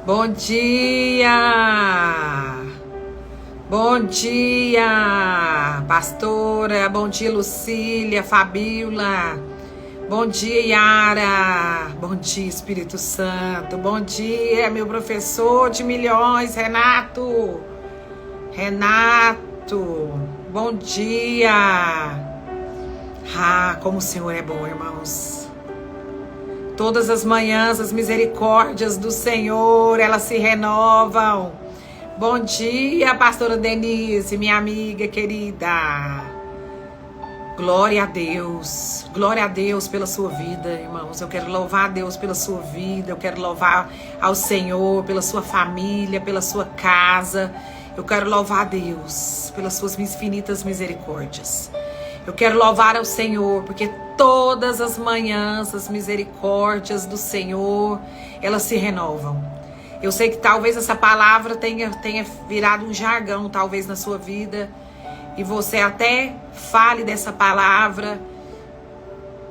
Bom dia! Bom dia, pastora! Bom dia, Lucília, Fabíola! Bom dia, Yara! Bom dia, Espírito Santo! Bom dia, meu professor de milhões, Renato! Renato! Bom dia! Ah, como o Senhor é bom, irmãos! Todas as manhãs as misericórdias do Senhor, elas se renovam. Bom dia, pastora Denise, minha amiga querida. Glória a Deus pela sua vida, irmãos. Eu quero louvar a Deus pela sua vida, eu quero louvar ao Senhor pela sua família, pela sua casa. Eu quero louvar a Deus pelas suas infinitas misericórdias. Eu quero louvar ao Senhor, porque todas as manhãs as misericórdias do Senhor, elas se renovam. Eu sei que talvez essa palavra tenha virado um jargão, talvez na sua vida, e você até fale dessa palavra,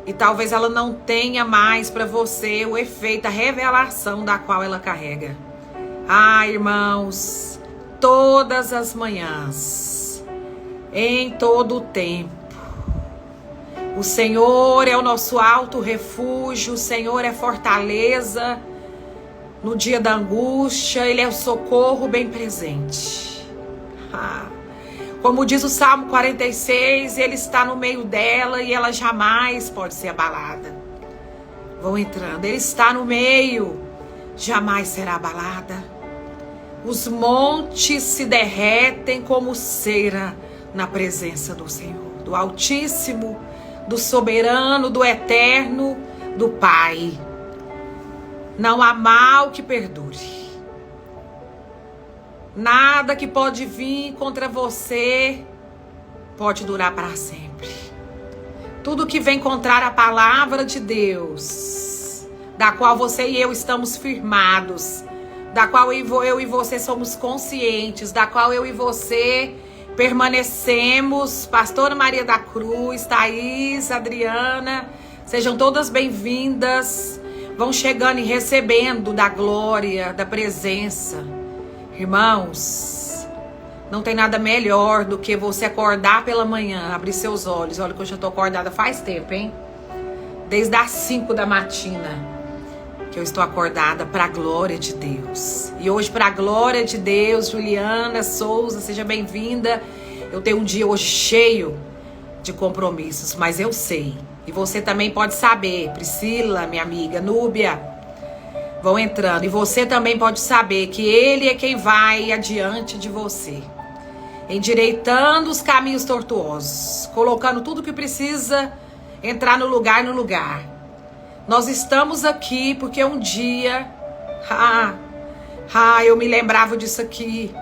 e talvez ela não tenha mais para você o efeito, a revelação da qual ela carrega. Ah, irmãos, todas as manhãs, em todo o tempo, o Senhor é o nosso alto refúgio, o Senhor é fortaleza no dia da angústia, Ele é o socorro bem presente. Como diz o Salmo 46, Ele está no meio dela e ela jamais pode ser abalada. Vão entrando, Ele está no meio, jamais será abalada. Os montes se derretem como cera na presença do Senhor, do Altíssimo, do soberano, do eterno, do Pai. Não há mal que perdure. Nada que pode vir contra você pode durar para sempre. Tudo que vem contrário à palavra de Deus, da qual você e eu estamos firmados, da qual eu e você somos conscientes, da qual eu e você permanecemos. Pastora Maria da Cruz, Thaís, Adriana, sejam todas bem-vindas. Vão chegando e recebendo da glória, da presença. Irmãos, não tem nada melhor do que você acordar pela manhã, abrir seus olhos. Olha que eu já tô acordada faz tempo, hein? Desde as 5 da matina que eu estou acordada para a glória de Deus. E hoje, para a glória de Deus, Juliana Souza, seja bem-vinda. Eu tenho um dia hoje cheio de compromissos, mas eu sei. E você também pode saber. Priscila, minha amiga, Núbia, vão entrando. E você também pode saber que Ele é quem vai adiante de você, endireitando os caminhos tortuosos, colocando tudo que precisa entrar no lugar, Nós estamos aqui porque um dia, eu me lembrava disso aqui,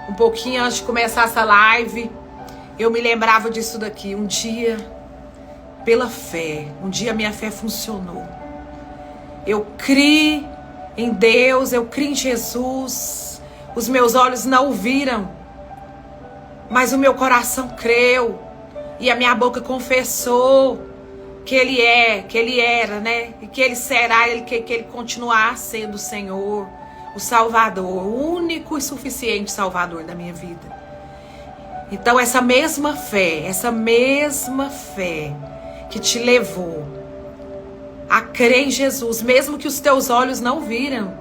um pouquinho antes de começar essa live, eu me lembrava disso daqui. Um dia, pela fé, minha fé funcionou. Eu criei em Deus, eu criei em Jesus. Os meus olhos não viram, mas o meu coração creu, e a minha boca confessou que Ele é, que Ele era, né? E que Ele será, que Ele continuará sendo o Senhor, o Salvador, o único e suficiente Salvador da minha vida. Então essa mesma fé que te levou a crer em Jesus, mesmo que os teus olhos não viram,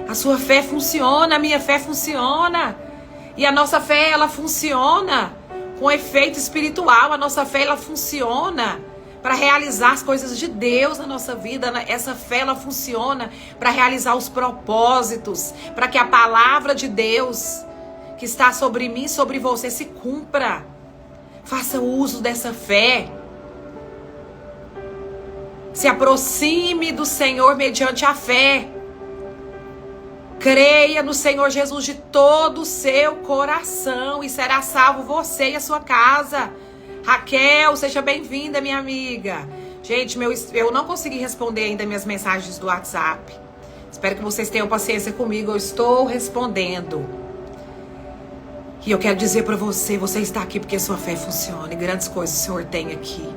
a sua fé funciona, a minha fé funciona. E a nossa fé, ela funciona com efeito espiritual. A nossa fé, ela funciona para realizar as coisas de Deus na nossa vida. Essa fé, ela funciona para realizar os propósitos, para que a palavra de Deus que está sobre mim, sobre você, se cumpra. Faça uso dessa fé. Se aproxime do Senhor mediante a fé. Creia no Senhor Jesus de todo o seu coração e será salvo você e a sua casa. Raquel, seja bem-vinda, minha amiga. Gente, eu não consegui responder ainda minhas mensagens do WhatsApp. Espero que vocês tenham paciência comigo. Eu estou respondendo. E eu quero dizer para você, você está aqui porque sua fé funciona. E grandes coisas o Senhor tem aqui.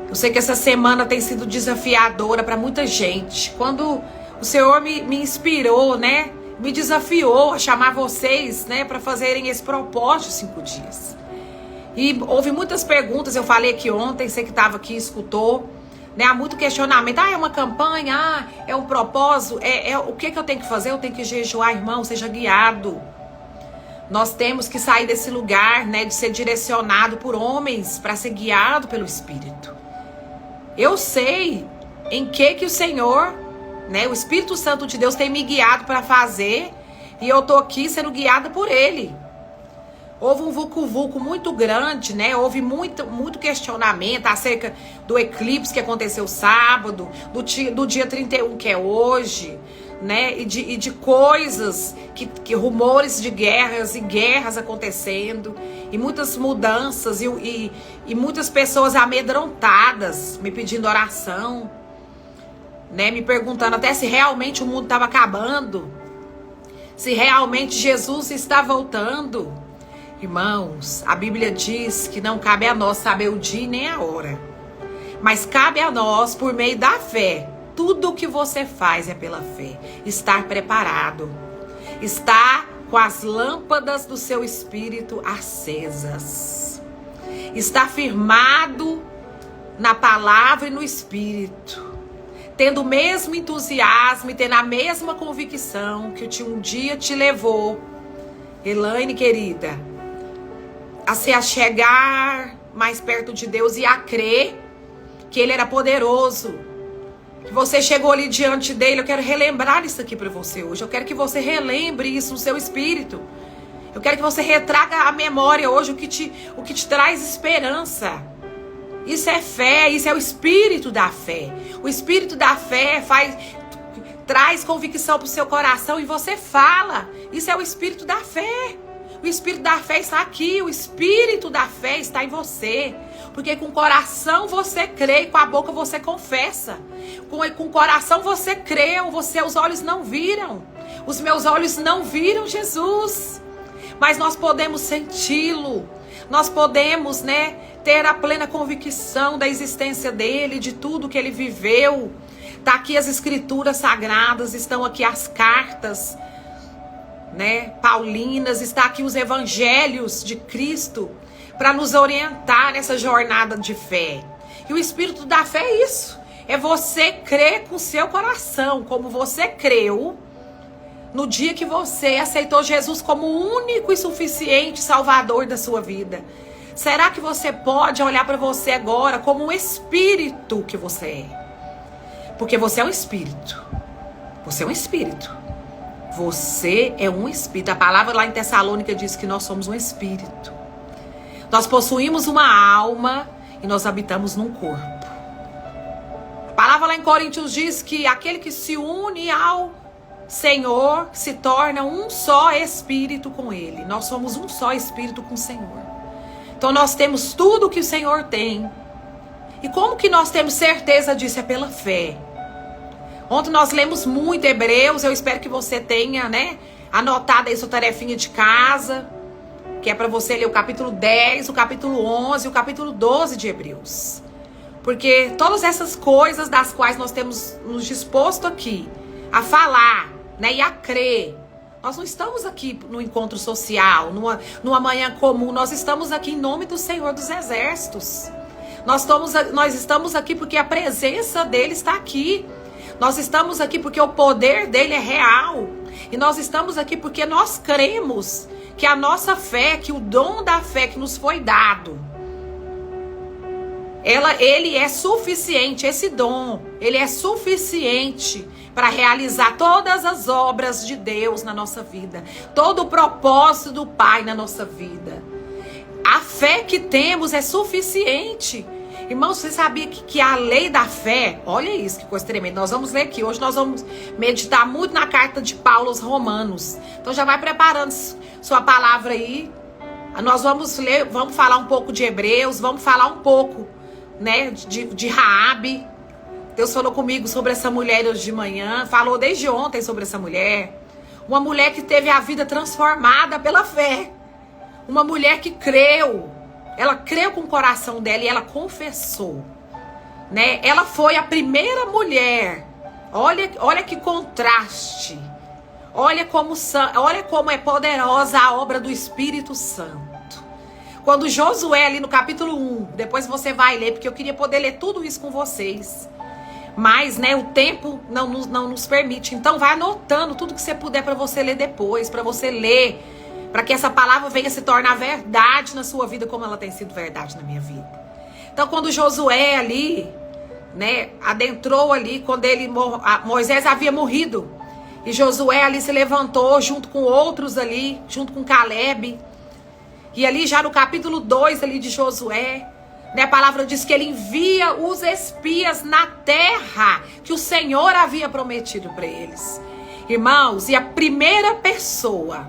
Eu sei que essa semana tem sido desafiadora para muita gente. Quando o Senhor me inspirou, né? Me desafiou a chamar vocês, né, para fazerem esse propósito de 5 dias. E houve muitas perguntas, eu falei aqui ontem, você que estava aqui escutou, né? Há muito questionamento. É uma campanha, é um propósito, o que eu tenho que fazer? Eu tenho que jejuar, irmão, seja guiado. Nós temos que sair desse lugar, né, de ser direcionado por homens para ser guiado pelo Espírito. Eu sei em que o Senhor, né, o Espírito Santo de Deus tem me guiado para fazer, e eu tô aqui sendo guiada por Ele. Houve um vulco-vulco muito grande, né? Houve muito questionamento acerca do eclipse que aconteceu sábado, do dia 31 que é hoje, né? E de coisas, que rumores de guerras e guerras acontecendo, e muitas mudanças, e muitas pessoas amedrontadas, me pedindo oração, né? Me perguntando até se realmente o mundo estava acabando, se realmente Jesus está voltando. Irmãos, a Bíblia diz que não cabe a nós saber o dia nem a hora, mas cabe a nós, por meio da fé. Tudo o que você faz é pela fé. Estar preparado, estar com as lâmpadas do seu espírito acesas, estar firmado na palavra e no espírito, tendo o mesmo entusiasmo e tendo a mesma convicção que um dia te levou, Elaine querida, a se achegar mais perto de Deus e a crer que Ele era poderoso, que você chegou ali diante dele. Eu quero relembrar isso aqui para você hoje. Eu quero que você relembre isso no seu espírito. Eu quero que você retraga a memória hoje o que te traz esperança. Isso é fé, isso é o espírito da fé. O espírito da fé traz convicção para o seu coração e você fala. Isso é o espírito da fé. O espírito da fé está aqui, o espírito da fé está em você. Porque com o coração você crê e com a boca você confessa. Com o coração você creu, os olhos não viram. Os meus olhos não viram Jesus. Mas nós podemos senti-lo. Nós podemos, né, ter a plena convicção da existência dele, de tudo que ele viveu. Está aqui as escrituras sagradas, estão aqui as cartas, né, paulinas, está aqui os evangelhos de Cristo para nos orientar nessa jornada de fé. E o espírito da fé é isso, é você crer com o seu coração, como você creu no dia que você aceitou Jesus como o único e suficiente Salvador da sua vida. Será que você pode olhar para você agora como um espírito que você é? Porque você é um espírito. Você é um espírito. Você é um espírito. A palavra lá em Tessalônica diz que nós somos um espírito. Nós possuímos uma alma e nós habitamos num corpo. A palavra lá em Coríntios diz que aquele que se une ao Senhor se torna um só espírito com Ele. Nós somos um só espírito com o Senhor. Então nós temos tudo que o Senhor tem. E como que nós temos certeza disso? É pela fé. Ontem nós lemos muito Hebreus, eu espero que você tenha, né, anotado aí sua tarefinha de casa, que é para você ler o capítulo 10, o capítulo 11 e o capítulo 12 de Hebreus. Porque todas essas coisas das quais nós temos nos disposto aqui a falar, né, e a crer, nós não estamos aqui no encontro social, numa manhã comum, nós estamos aqui em nome do Senhor dos Exércitos. Nós estamos aqui porque a presença dele está aqui. Nós estamos aqui porque o poder dele é real. E nós estamos aqui porque nós cremos que a nossa fé, que o dom da fé que nos foi dado, ele é suficiente, esse dom, ele é suficiente para realizar todas as obras de Deus na nossa vida. Todo o propósito do Pai na nossa vida. A fé que temos é suficiente. Irmãos, você sabia que a lei da fé, olha isso, que coisa tremenda. Nós vamos ler aqui, hoje nós vamos meditar muito na carta de Paulo aos Romanos. Então já vai preparando sua palavra aí. Nós vamos ler, vamos falar um pouco de Hebreus, vamos falar um pouco, né, de Raabe. Deus falou comigo sobre essa mulher hoje de manhã, falou desde ontem sobre essa mulher. Uma mulher que teve a vida transformada pela fé. Uma mulher que creu. Ela creu com o coração dela e ela confessou, né? Ela foi a primeira mulher Olha que contraste. Olha como é poderosa a obra do Espírito Santo. Quando Josué, ali no capítulo 1, depois você vai ler, porque eu queria poder ler tudo isso com vocês. Mas, né, o tempo não nos permite. Então, vai anotando tudo que você puder para você ler depois, para você ler, para que essa palavra venha se tornar verdade na sua vida, como ela tem sido verdade na minha vida. Então, quando Josué ali, né, adentrou ali, quando Moisés havia morrido, e Josué ali se levantou junto com outros ali, junto com Caleb, e ali já no capítulo 2 ali de Josué, né, a palavra diz que ele envia os espias na terra que o Senhor havia prometido para eles. Irmãos, e a primeira pessoa,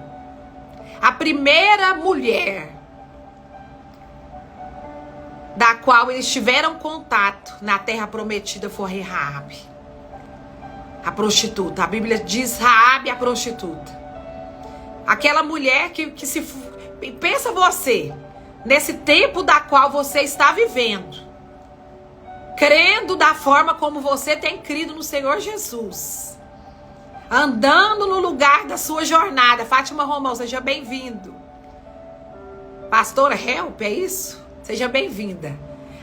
a primeira mulher da qual eles tiveram contato na terra prometida foi Raabe, a prostituta. A Bíblia diz Raabe, a prostituta. Aquela mulher que se... Pensa você, nesse tempo da qual você está vivendo, crendo da forma como você tem crido no Senhor Jesus, andando no lugar da sua jornada. Fátima Romão, seja bem-vindo. Pastora Help, é isso? Seja bem-vinda.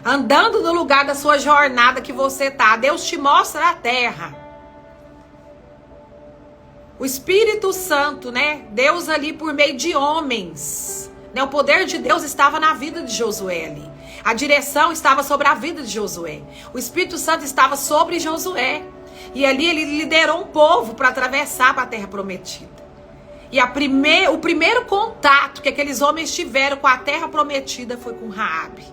Andando no lugar da sua jornada que você tá, Deus te mostra a terra. O Espírito Santo, né? Deus ali por meio de homens, né? O poder de Deus estava na vida de Josué ali. A direção estava sobre a vida de Josué. O Espírito Santo estava sobre Josué. E ali ele liderou um povo para atravessar para a terra prometida. E o primeiro contato que aqueles homens tiveram com a terra prometida foi com Raabe.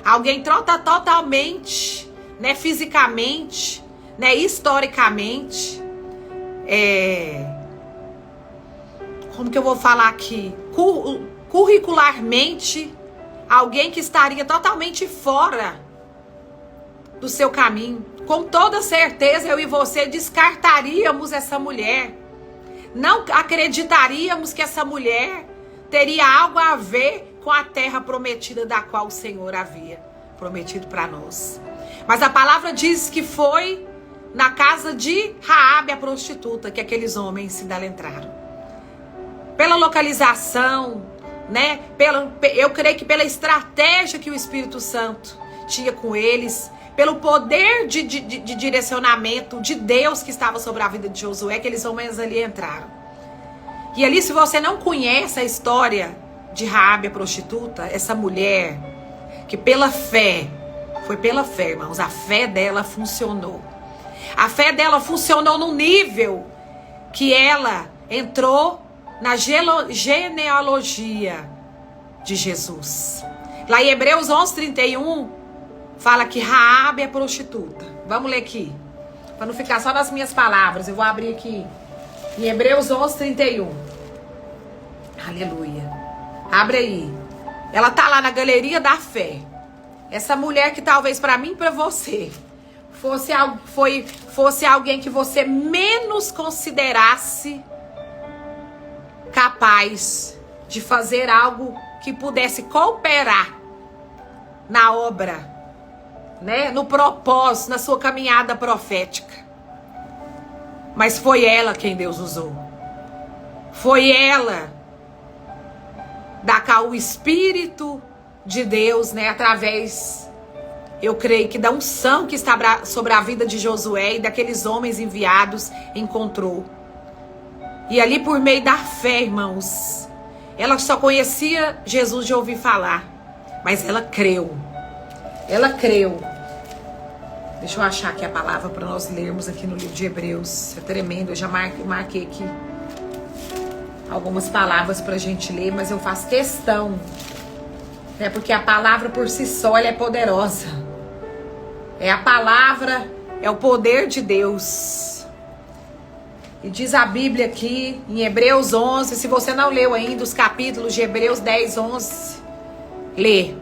Alguém totalmente, né, fisicamente, né, historicamente, como que eu vou falar aqui? Curricularmente, alguém que estaria totalmente fora do seu caminho. Com toda certeza, eu e você descartaríamos essa mulher. Não acreditaríamos que essa mulher teria algo a ver com a terra prometida da qual o Senhor havia prometido para nós. Mas a palavra diz que foi na casa de Raabe, a prostituta, que aqueles homens se adentraram. Pela localização, né? Eu creio que pela estratégia que o Espírito Santo tinha com eles, pelo poder de direcionamento de Deus que estava sobre a vida de Josué, que aqueles homens ali entraram. E ali, se você não conhece a história de Raabe, a prostituta, essa mulher que pela fé, foi pela fé, irmãos, a fé dela funcionou. A fé dela funcionou num nível que ela entrou na genealogia de Jesus. Lá em Hebreus 11:31 fala que Raabe é prostituta. Vamos ler aqui, para não ficar só nas minhas palavras. Eu vou abrir aqui em Hebreus 11:31. Aleluia. Abre aí. Ela tá lá na galeria da fé. Essa mulher que talvez para mim e para você fosse alguém que você menos considerasse capaz de fazer algo que pudesse cooperar na obra, né? No propósito, na sua caminhada profética. Mas foi ela quem Deus usou. Foi ela da qual o Espírito de Deus, né, através, eu creio que da unção que está sobre a vida de Josué e daqueles homens enviados, encontrou. E ali por meio da fé, irmãos, ela só conhecia Jesus de ouvir falar, mas ela creu. Ela creu. Deixa eu achar aqui a palavra para nós lermos aqui no livro de Hebreus. É tremendo, eu já marquei aqui algumas palavras para a gente ler, mas eu faço questão, né, porque a palavra por si só ela é poderosa. É a palavra, é o poder de Deus. E diz a Bíblia aqui em Hebreus 11, se você não leu ainda os capítulos de Hebreus 10, 11, lê.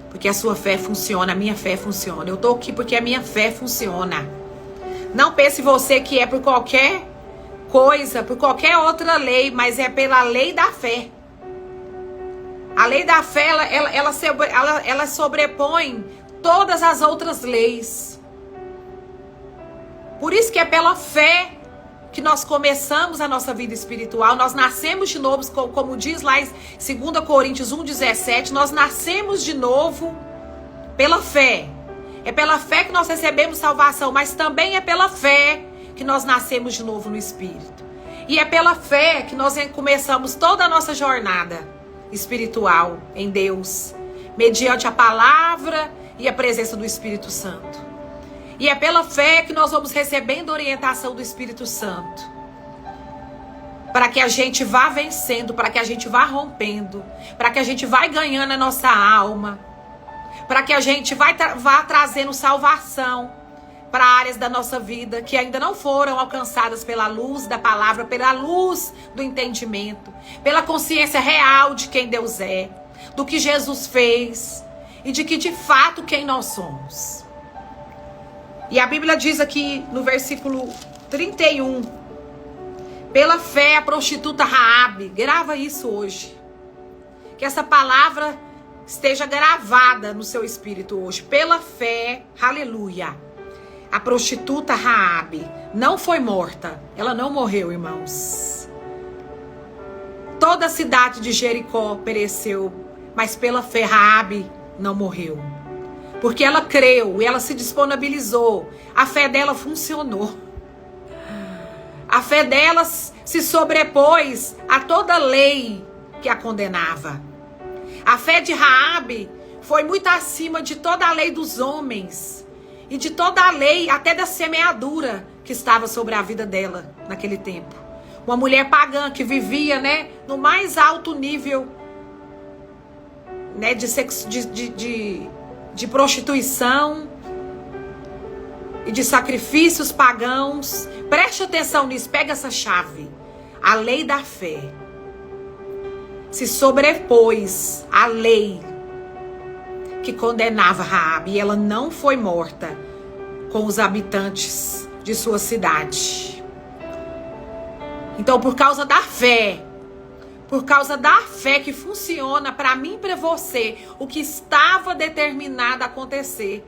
Porque a sua fé funciona, a minha fé funciona. Eu tô aqui porque a minha fé funciona. Não pense você que é por qualquer coisa, por qualquer outra lei, mas é pela lei da fé. A lei da fé, ela sobrepõe todas as outras leis. Por isso que é pela fé que nós começamos a nossa vida espiritual. Nós nascemos de novo, como diz lá em 2 Coríntios 1,17, nós nascemos de novo pela fé. É pela fé que nós recebemos salvação, mas também é pela fé que nós nascemos de novo no Espírito. E é pela fé que nós começamos toda a nossa jornada espiritual em Deus, mediante a palavra e a presença do Espírito Santo. E é pela fé que nós vamos recebendo orientação do Espírito Santo, para que a gente vá vencendo, para que a gente vá rompendo, para que a gente vá ganhando a nossa alma, para que a gente vá trazendo salvação para áreas da nossa vida que ainda não foram alcançadas pela luz da palavra, pela luz do entendimento, pela consciência real de quem Deus é, do que Jesus fez e de que de fato quem nós somos. E a Bíblia diz aqui no versículo 31, pela fé a prostituta Raabe, grava isso hoje, que essa palavra esteja gravada no seu espírito hoje. Pela fé, aleluia, a prostituta Raabe não foi morta, ela não morreu, irmãos. Toda a cidade de Jericó pereceu, mas pela fé Raabe não morreu. Porque ela creu e ela se disponibilizou. A fé dela funcionou. A fé dela se sobrepôs a toda lei que a condenava. A fé de Raabe foi muito acima de toda a lei dos homens e de toda a lei, até da semeadura que estava sobre a vida dela naquele tempo. Uma mulher pagã que vivia, no mais alto nível, de prostituição e de sacrifícios pagãos. Preste atenção nisso, pega essa chave. A lei da fé se sobrepôs à lei que condenava Raabe, e ela não foi morta com os habitantes de sua cidade. Então, por causa da fé que funciona para mim e para você, o que estava determinado a acontecer,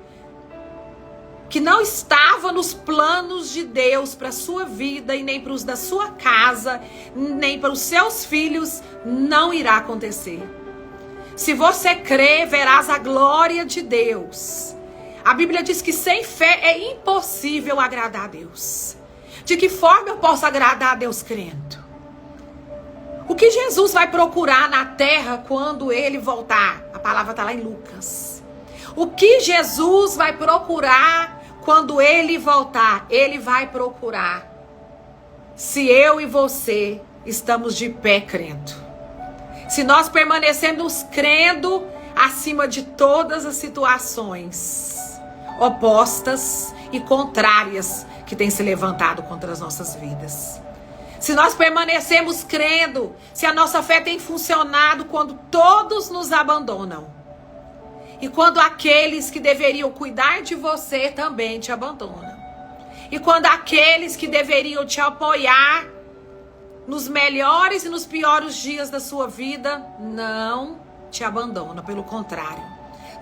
que não estava nos planos de Deus para a sua vida e nem para os da sua casa, nem para os seus filhos, não irá acontecer. Se você crer, verás a glória de Deus. A Bíblia diz que sem fé é impossível agradar a Deus. De que forma eu posso agradar a Deus crendo? O que Jesus vai procurar na terra quando ele voltar? A palavra está lá em Lucas. O que Jesus vai procurar quando ele voltar? Ele vai procurar se eu e você estamos de pé crendo. Se nós permanecemos crendo acima de todas as situações opostas e contrárias que têm se levantado contra as nossas vidas. Se nós permanecemos crendo, se a nossa fé tem funcionado quando todos nos abandonam. E quando aqueles que deveriam cuidar de você também te abandonam. E quando aqueles que deveriam te apoiar nos melhores e nos piores dias da sua vida, não te abandonam, pelo contrário.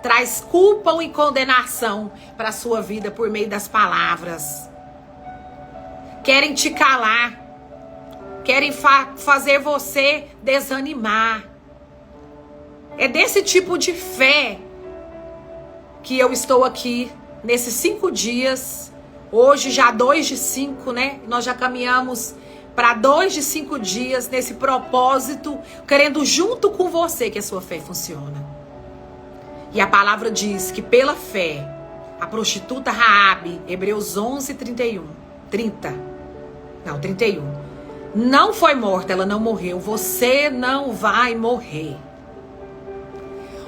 Traz culpa e condenação para a sua vida por meio das palavras. Querem te calar. Querem fazer você desanimar. É desse tipo de fé que eu estou aqui nesses 5 dias. Hoje já 2 de 5, Nós já caminhamos para 2 de 5 dias nesse propósito, querendo junto com você que a sua fé funciona. E a palavra diz que pela fé, a prostituta Raabe, Hebreus 11, 31, não foi morta, ela não morreu. Você não vai morrer.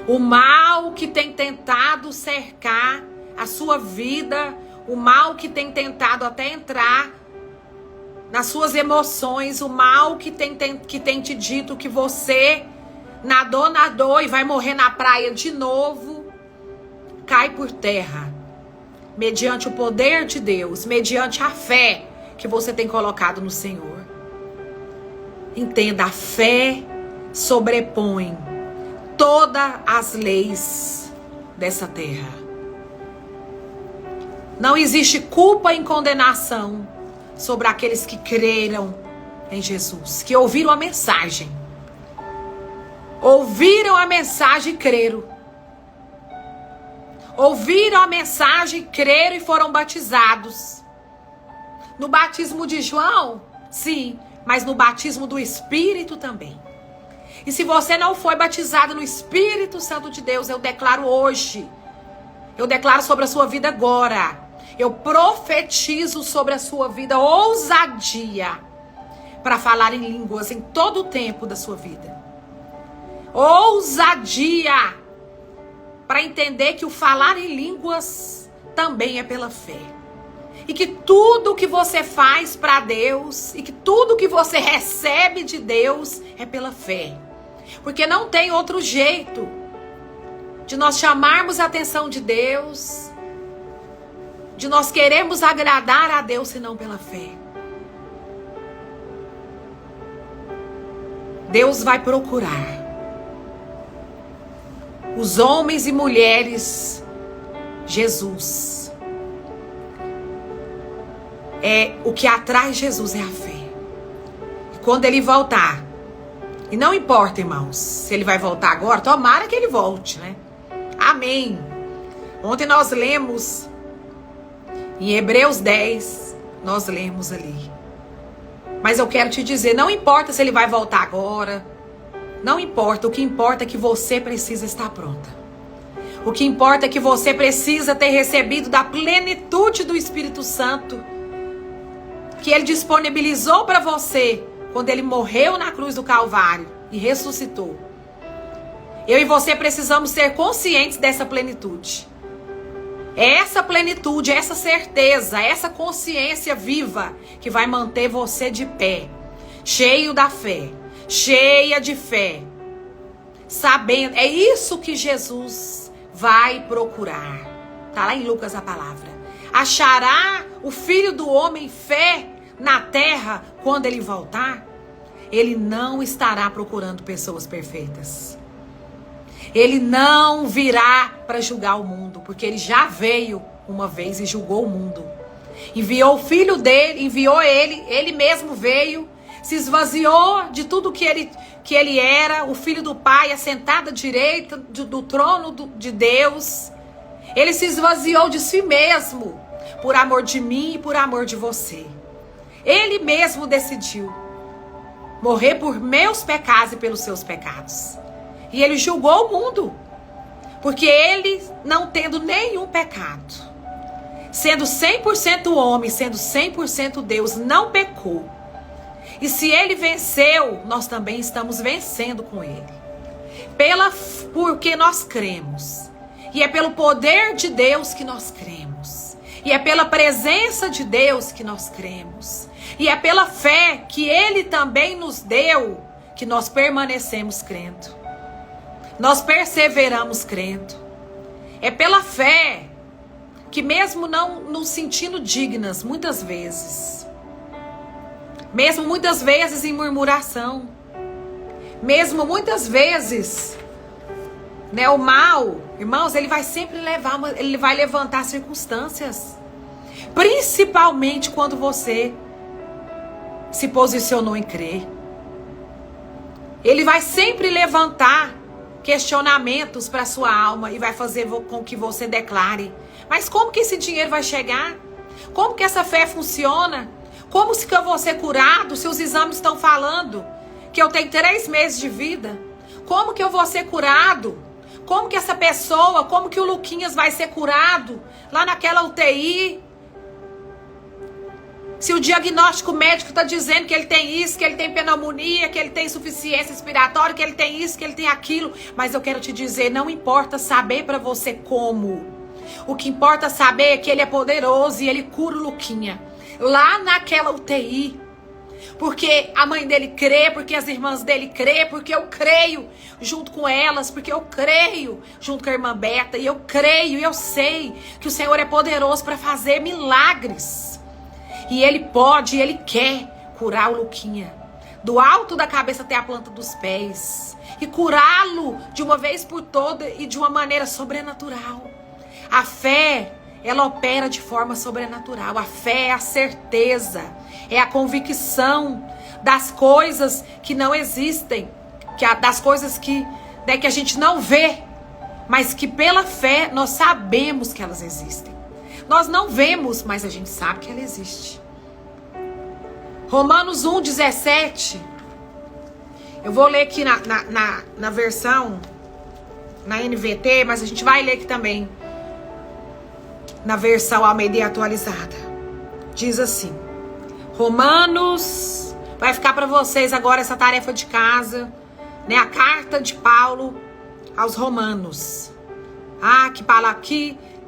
O mal que tem tentado cercar a sua vida, o mal que tem tentado até entrar nas suas emoções, o mal que tem te dito que você nadou e vai morrer na praia de novo, cai por terra, mediante o poder de Deus, mediante a fé que você tem colocado no Senhor. Entenda, a fé sobrepõe todas as leis dessa terra. Não existe culpa e condenação sobre aqueles que creram em Jesus, que ouviram a mensagem. Ouviram a mensagem e creram. Ouviram a mensagem, creram e foram batizados. No batismo de João, sim, mas no batismo do Espírito também. E se você não foi batizado no Espírito Santo de Deus, eu declaro hoje, eu declaro sobre a sua vida agora, eu profetizo sobre a sua vida ousadia para falar em línguas em todo o tempo da sua vida. Ousadia para entender que o falar em línguas também é pela fé. E que tudo que você faz para Deus, e que tudo que você recebe de Deus é pela fé. Porque não tem outro jeito de nós chamarmos a atenção de Deus, de nós queremos agradar a Deus, senão pela fé. Deus vai procurar os homens e mulheres, Jesus. O que atrai Jesus é a fé. E quando ele voltar, e não importa, irmãos, se ele vai voltar agora, tomara que ele volte, né? Amém. Ontem nós lemos, em Hebreus 10, nós lemos ali. Mas eu quero te dizer, não importa se ele vai voltar agora, não importa, o que importa é que você precisa estar pronta. O que importa é que você precisa ter recebido da plenitude do Espírito Santo, que ele disponibilizou para você quando ele morreu na cruz do Calvário e ressuscitou. Eu e você precisamos ser conscientes dessa plenitude. É essa plenitude, essa certeza, essa consciência viva que vai manter você de pé, cheio da fé, cheia de fé, sabendo, é isso que Jesus vai procurar. Tá lá em Lucas a palavra. Achará o Filho do Homem fé na terra quando ele voltar? Ele não estará procurando pessoas perfeitas. Ele não virá para julgar o mundo, porque ele já veio uma vez e julgou o mundo. Enviou o filho dele, enviou ele mesmo veio, se esvaziou de tudo que ele era, o filho do Pai, assentado à direita do trono de Deus. Ele se esvaziou de si mesmo, por amor de mim e por amor de você. Ele mesmo decidiu morrer por meus pecados e pelos seus pecados. E ele julgou o mundo, porque ele, não tendo nenhum pecado, sendo 100% homem, sendo 100% Deus, não pecou. E se ele venceu, nós também estamos vencendo com ele. Porque nós cremos. E é pelo poder de Deus que nós cremos. E é pela presença de Deus que nós cremos. E é pela fé que ele também nos deu que nós permanecemos crendo. Nós perseveramos crendo. É pela fé que mesmo não nos sentindo dignas, muitas vezes, mesmo muitas vezes em murmuração, mesmo muitas vezes, né, o mal, irmãos, ele vai sempre ele vai levantar circunstâncias, principalmente quando você se posicionou em crer. Ele vai sempre levantar questionamentos para sua alma e vai fazer com que você declare: mas como que esse dinheiro vai chegar? Como que essa fé funciona? Como se eu vou ser curado se os exames estão falando que eu tenho 3 meses de vida? Como que eu vou ser curado? Como que essa pessoa, como que o Luquinhas vai ser curado lá naquela UTI? Se o diagnóstico médico está dizendo que ele tem isso, que ele tem pneumonia, que ele tem insuficiência respiratória, que ele tem isso, que ele tem aquilo. Mas eu quero te dizer, não importa saber para você como. O que importa saber é que ele é poderoso e ele cura o Luquinha lá naquela UTI. Porque a mãe dele crê, porque as irmãs dele crê, porque eu creio junto com elas, porque eu creio junto com a irmã Beta. E eu creio e eu sei que o Senhor é poderoso para fazer milagres. E ele pode, e ele quer curar o Luquinha, do alto da cabeça até a planta dos pés, e curá-lo de uma vez por todas e de uma maneira sobrenatural. A fé ela opera de forma sobrenatural. A fé é a certeza, é a convicção das coisas que não existem, das coisas que a gente não vê, mas que pela fé nós sabemos que elas existem. Nós não vemos, mas a gente sabe que ela existe. Romanos 1:17. Eu vou ler aqui na versão, na NVT, mas a gente vai ler aqui também na versão Almeida atualizada. Diz assim, Romanos, vai ficar para vocês agora essa tarefa de casa, né? A carta de Paulo aos Romanos. Ah,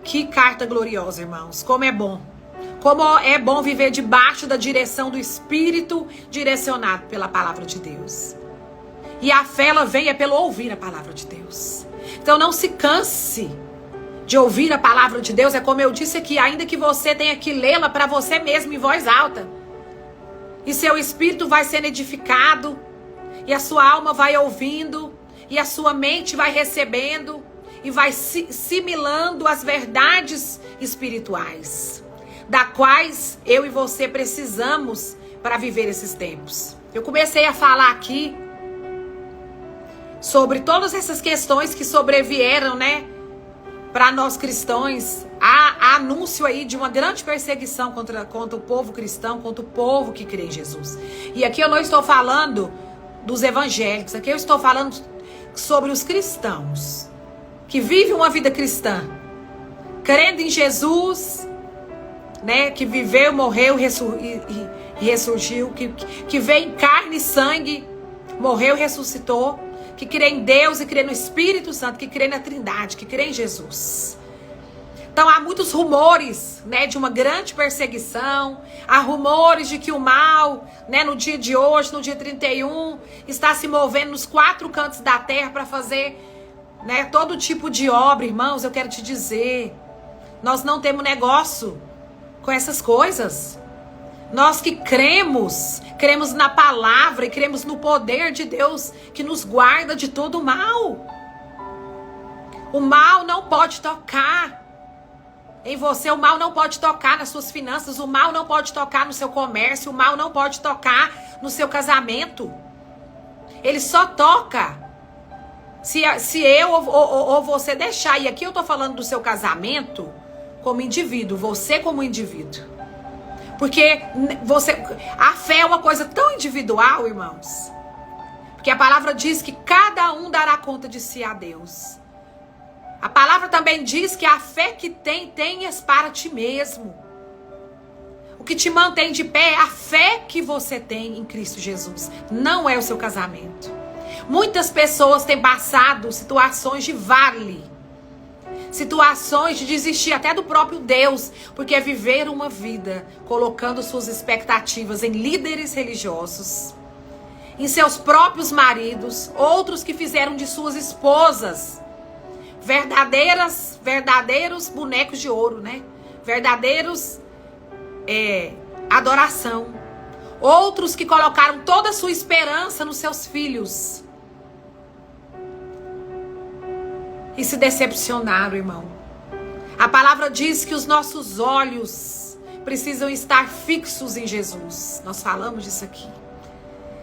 que carta gloriosa, irmãos. Como é bom. Como é bom viver debaixo da direção do Espírito, direcionado pela palavra de Deus. E a fé, ela vem pelo ouvir a palavra de Deus. Então não se canse de ouvir a palavra de Deus. É como eu disse aqui, ainda que você tenha que lê-la para você mesmo em voz alta. E seu espírito vai sendo edificado. E a sua alma vai ouvindo. E a sua mente vai recebendo. E vai assimilando as verdades espirituais, da quais eu e você precisamos para viver esses tempos. Eu comecei a falar aqui sobre todas essas questões que sobrevieram, né, para nós cristãos. Há anúncio aí de uma grande perseguição contra o povo cristão, contra o povo que crê em Jesus. E aqui eu não estou falando dos evangélicos, aqui eu estou falando sobre os cristãos que vivem uma vida cristã, crendo em Jesus, né, que viveu, morreu e ressurgiu, que veio em carne e sangue, morreu e ressuscitou, que crê em Deus e crê no Espírito Santo, que crê na Trindade, que crê em Jesus. Então há muitos rumores, né, de uma grande perseguição, há rumores de que o mal, né, no dia de hoje, no dia 31, está se movendo nos 4 cantos da terra para fazer, né, todo tipo de obra. Irmãos, eu quero te dizer, nós não temos negócio com essas coisas. Nós que cremos na palavra e cremos no poder de Deus que nos guarda de todo o mal. O mal não pode tocar em você, o mal não pode tocar nas suas finanças, o mal não pode tocar no seu comércio, o mal não pode tocar no seu casamento. Ele só toca se eu ou você deixar. E aqui eu tô falando do seu casamento como indivíduo, você como indivíduo. Porque a fé é uma coisa tão individual, irmãos. Porque a palavra diz que cada um dará conta de si a Deus. A palavra também diz que a fé que tenhas para ti mesmo. O que te mantém de pé é a fé que você tem em Cristo Jesus. Não é o seu casamento. Muitas pessoas têm passado situações de vale, situações de desistir até do próprio Deus, porque viveram uma vida colocando suas expectativas em líderes religiosos, em seus próprios maridos, outros que fizeram de suas esposas verdadeiros bonecos de ouro, né? Verdadeiros adoração. Outros que colocaram toda a sua esperança nos seus filhos e se decepcionaram, irmão. A palavra diz que os nossos olhos precisam estar fixos em Jesus. Nós falamos disso aqui.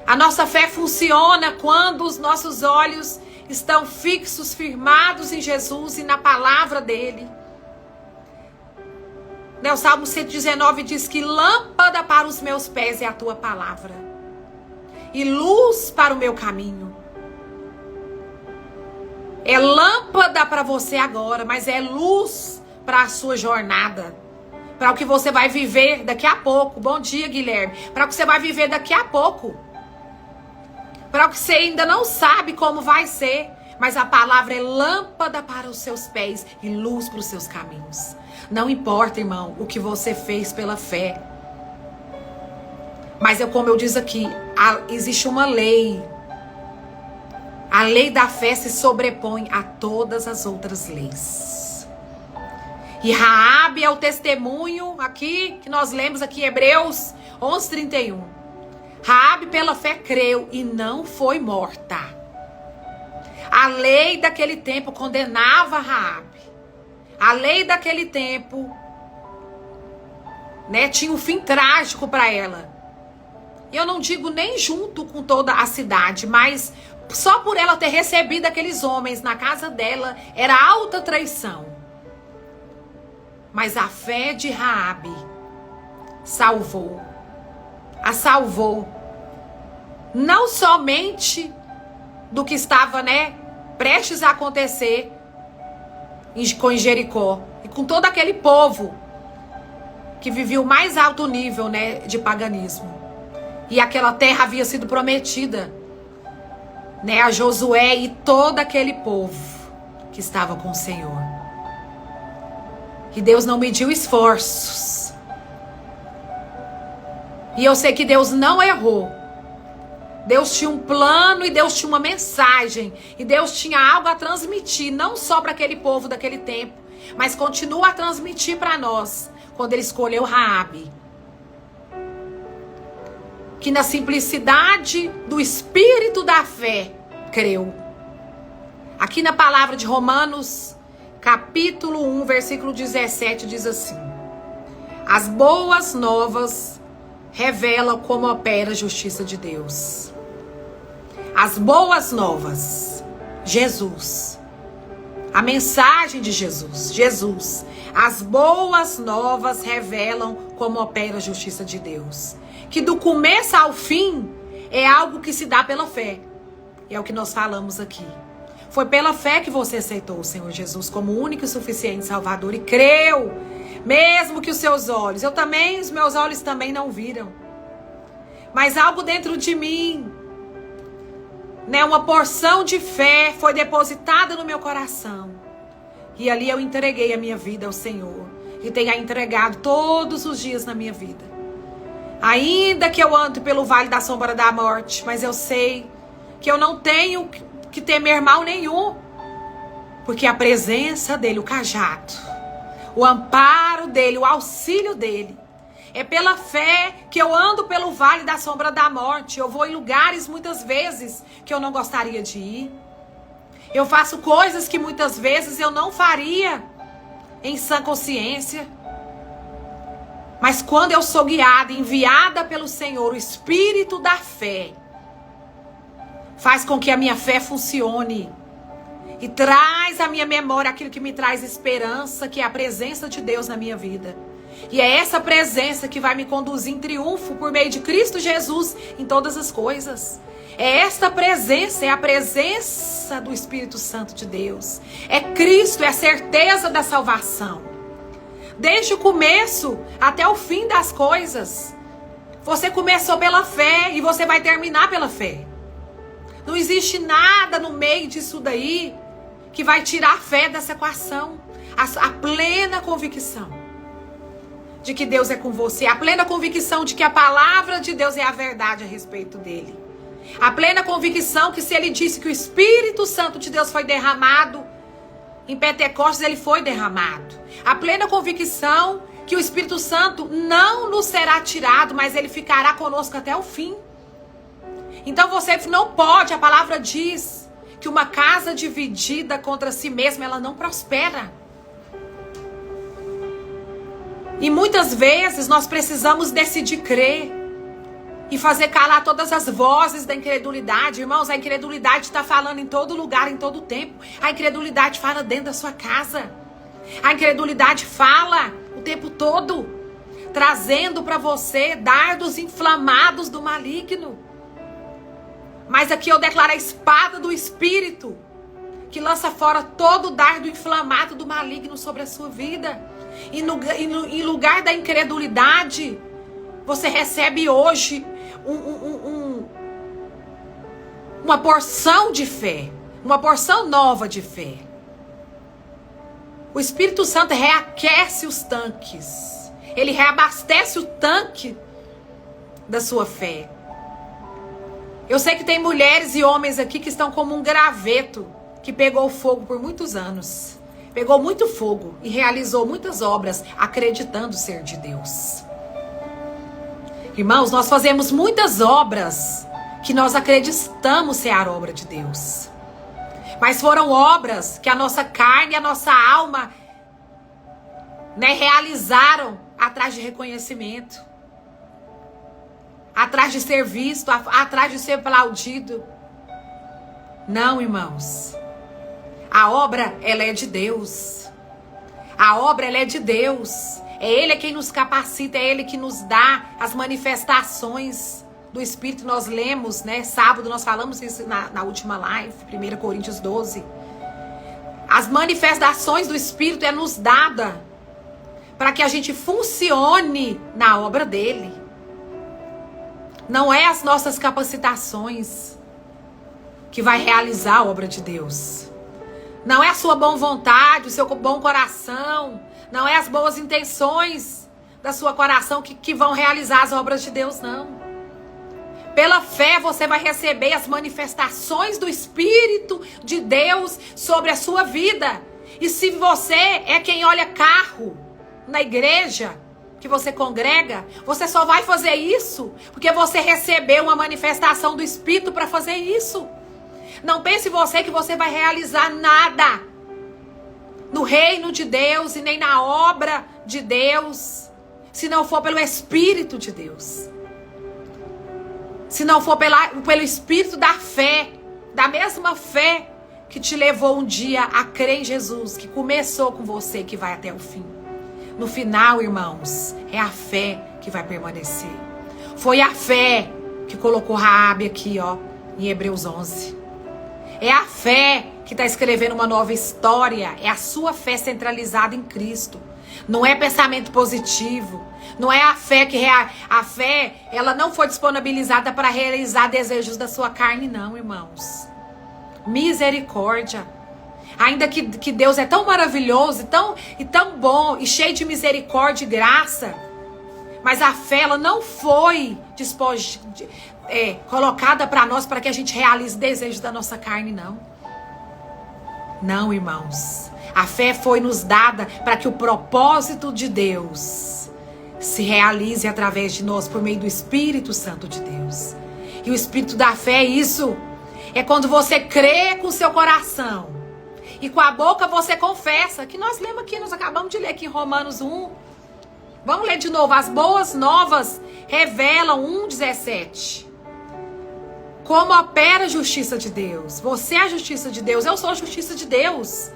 A nossa fé funciona quando os nossos olhos estão fixos, firmados em Jesus e na palavra dele. O Salmo 119 diz que lâmpada para os meus pés é a tua palavra e luz para o meu caminho. É lâmpada para você agora, mas é luz para a sua jornada, para o que você vai viver daqui a pouco. Bom dia, Guilherme. Para o que você vai viver daqui a pouco, para o que você ainda não sabe como vai ser, mas a palavra é lâmpada para os seus pés e luz para os seus caminhos. Não importa, irmão, o que você fez pela fé, mas como eu disse aqui, existe uma lei. A lei da fé se sobrepõe a todas as outras leis. E Raabe é o testemunho aqui, que nós lemos aqui, Hebreus 11:31. Raabe pela fé creu e não foi morta. A lei daquele tempo condenava Raabe. A lei daquele tempo, né, tinha um fim trágico para ela. Eu não digo nem junto com toda a cidade, mas só por ela ter recebido aqueles homens na casa dela, era alta traição. Mas a fé de Raabe a salvou, não somente do que estava, né, prestes a acontecer com Jericó, e com todo aquele povo que vivia o mais alto nível, né, de paganismo. E aquela terra havia sido prometida, né, a Josué e todo aquele povo que estava com o Senhor. E Deus não mediu esforços. E eu sei que Deus não errou. Deus tinha um plano e Deus tinha uma mensagem. E Deus tinha algo a transmitir, não só para aquele povo daquele tempo, mas continua a transmitir para nós, quando ele escolheu Raabe. Que na simplicidade do espírito da fé, creu. Aqui na palavra de Romanos, capítulo 1, versículo 17, diz assim: as boas novas revelam como opera a justiça de Deus. As boas novas, Jesus. A mensagem de Jesus, Jesus. As boas novas revelam como opera a justiça de Deus. Que do começo ao fim é algo que se dá pela fé. E é o que nós falamos aqui. Foi pela fé que você aceitou o Senhor Jesus como único e suficiente Salvador e creu, mesmo que os seus olhos, os meus olhos também não viram. Mas algo dentro de mim, né, uma porção de fé foi depositada no meu coração. E ali eu entreguei a minha vida ao Senhor. E tenho a entregado todos os dias na minha vida. Ainda que eu ande pelo vale da sombra da morte, mas eu sei que eu não tenho que temer mal nenhum. Porque a presença dele, o cajado, o amparo dele, o auxílio dele, é pela fé que eu ando pelo vale da sombra da morte. Eu vou em lugares muitas vezes que eu não gostaria de ir. Eu faço coisas que muitas vezes eu não faria em sã consciência. Mas quando eu sou guiada, enviada pelo Senhor, o Espírito da fé faz com que a minha fé funcione. E traz à minha memória aquilo que me traz esperança, que é a presença de Deus na minha vida. E é essa presença que vai me conduzir em triunfo por meio de Cristo Jesus em todas as coisas. É esta presença, é a presença do Espírito Santo de Deus. É Cristo, é a certeza da salvação. Desde o começo até o fim das coisas. Você começou pela fé e você vai terminar pela fé. Não existe nada no meio disso daí que vai tirar a fé dessa equação. A plena convicção de que Deus é com você. A plena convicção de que a palavra de Deus é a verdade a respeito dele. A plena convicção que se ele disse que o Espírito Santo de Deus foi derramado em Pentecostes, ele foi derramado. A plena convicção que o Espírito Santo não nos será tirado, mas ele ficará conosco até o fim. Então você não pode, a palavra diz que uma casa dividida contra si mesma, ela não prospera. E muitas vezes nós precisamos decidir crer e fazer calar todas as vozes da incredulidade. Irmãos, a incredulidade está falando em todo lugar, em todo tempo. A incredulidade fala dentro da sua casa. A incredulidade fala o tempo todo, trazendo para você dardos inflamados do maligno. Mas aqui eu declaro a espada do Espírito, que lança fora todo dardo inflamado do maligno sobre a sua vida. E em lugar da incredulidade, você recebe hoje uma porção de fé, uma porção nova de fé. O Espírito Santo reaquece os tanques. Ele reabastece o tanque da sua fé. Eu sei que tem mulheres e homens aqui que estão como um graveto que pegou fogo por muitos anos. Pegou muito fogo e realizou muitas obras acreditando ser de Deus. Irmãos, nós fazemos muitas obras que nós acreditamos ser a obra de Deus. Mas foram obras que a nossa carne e a nossa alma né, realizaram atrás de reconhecimento, atrás de ser visto, atrás de ser aplaudido. Não, irmãos. A obra, ela é de Deus. A obra, ela é de Deus. É Ele quem nos capacita, é Ele que nos dá as manifestações do Espírito. Nós lemos, né? Sábado nós falamos isso na última live, 1 Coríntios 12. As manifestações do Espírito é nos dada para que a gente funcione na obra dele. Não é as nossas capacitações que vai realizar a obra de Deus. Não é a sua boa vontade, o seu bom coração. Não é as boas intenções da sua coração que vão realizar as obras de Deus, não. Pela fé você vai receber as manifestações do Espírito de Deus sobre a sua vida. E se você é quem olha carro na igreja que você congrega, você só vai fazer isso porque você recebeu uma manifestação do Espírito para fazer isso. Não pense você que você vai realizar nada no reino de Deus e nem na obra de Deus, se não for pelo Espírito de Deus. Se não for pelo Espírito da fé, da mesma fé que te levou um dia a crer em Jesus, que começou com você, que vai até o fim. No final, irmãos, é a fé que vai permanecer. Foi a fé que colocou Raabe aqui, ó, em Hebreus 11. É a fé que está escrevendo uma nova história. É a sua fé centralizada em Cristo. Não é pensamento positivo. Não é a fé a fé, ela não foi disponibilizada para realizar desejos da sua carne, não, irmãos. Misericórdia. Ainda que Deus é tão maravilhoso e tão bom e cheio de misericórdia e graça, mas a fé, ela não foi colocada para nós para que a gente realize desejos da nossa carne, não. Não, irmãos. A fé foi nos dada para que o propósito de Deus se realize através de nós por meio do Espírito Santo de Deus. E o Espírito da fé é isso. É quando você crê com o seu coração e com a boca você confessa, que nós lemos aqui, nós acabamos de ler aqui em Romanos 1. Vamos ler de novo. As boas novas revelam 1:17. Como opera a justiça de Deus. Você é a justiça de Deus, eu sou a justiça de Deus.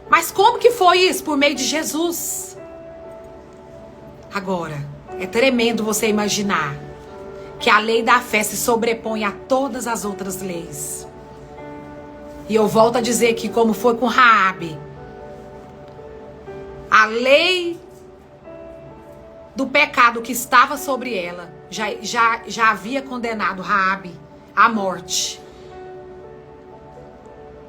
Mas como que foi isso? Por meio de Jesus. Agora, é tremendo você imaginar que a lei da fé se sobrepõe a todas as outras leis. E eu volto a dizer que, como foi com Raabe, a lei do pecado que estava sobre ela já havia condenado Raabe à morte.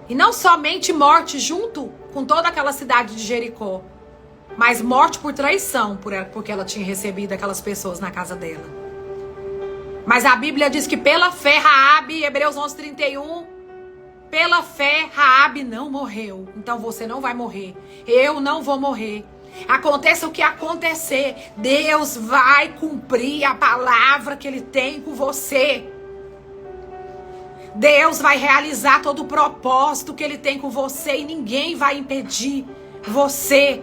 E não somente morte junto com toda aquela cidade de Jericó, mas morte por traição, porque ela tinha recebido aquelas pessoas na casa dela. Mas a Bíblia diz que pela fé Raabe, Hebreus 11:31, pela fé Raabe não morreu. Então você não vai morrer. Eu não vou morrer. Aconteça o que acontecer, Deus vai cumprir a palavra que Ele tem com você. Deus vai realizar todo o propósito que Ele tem com você e ninguém vai impedir você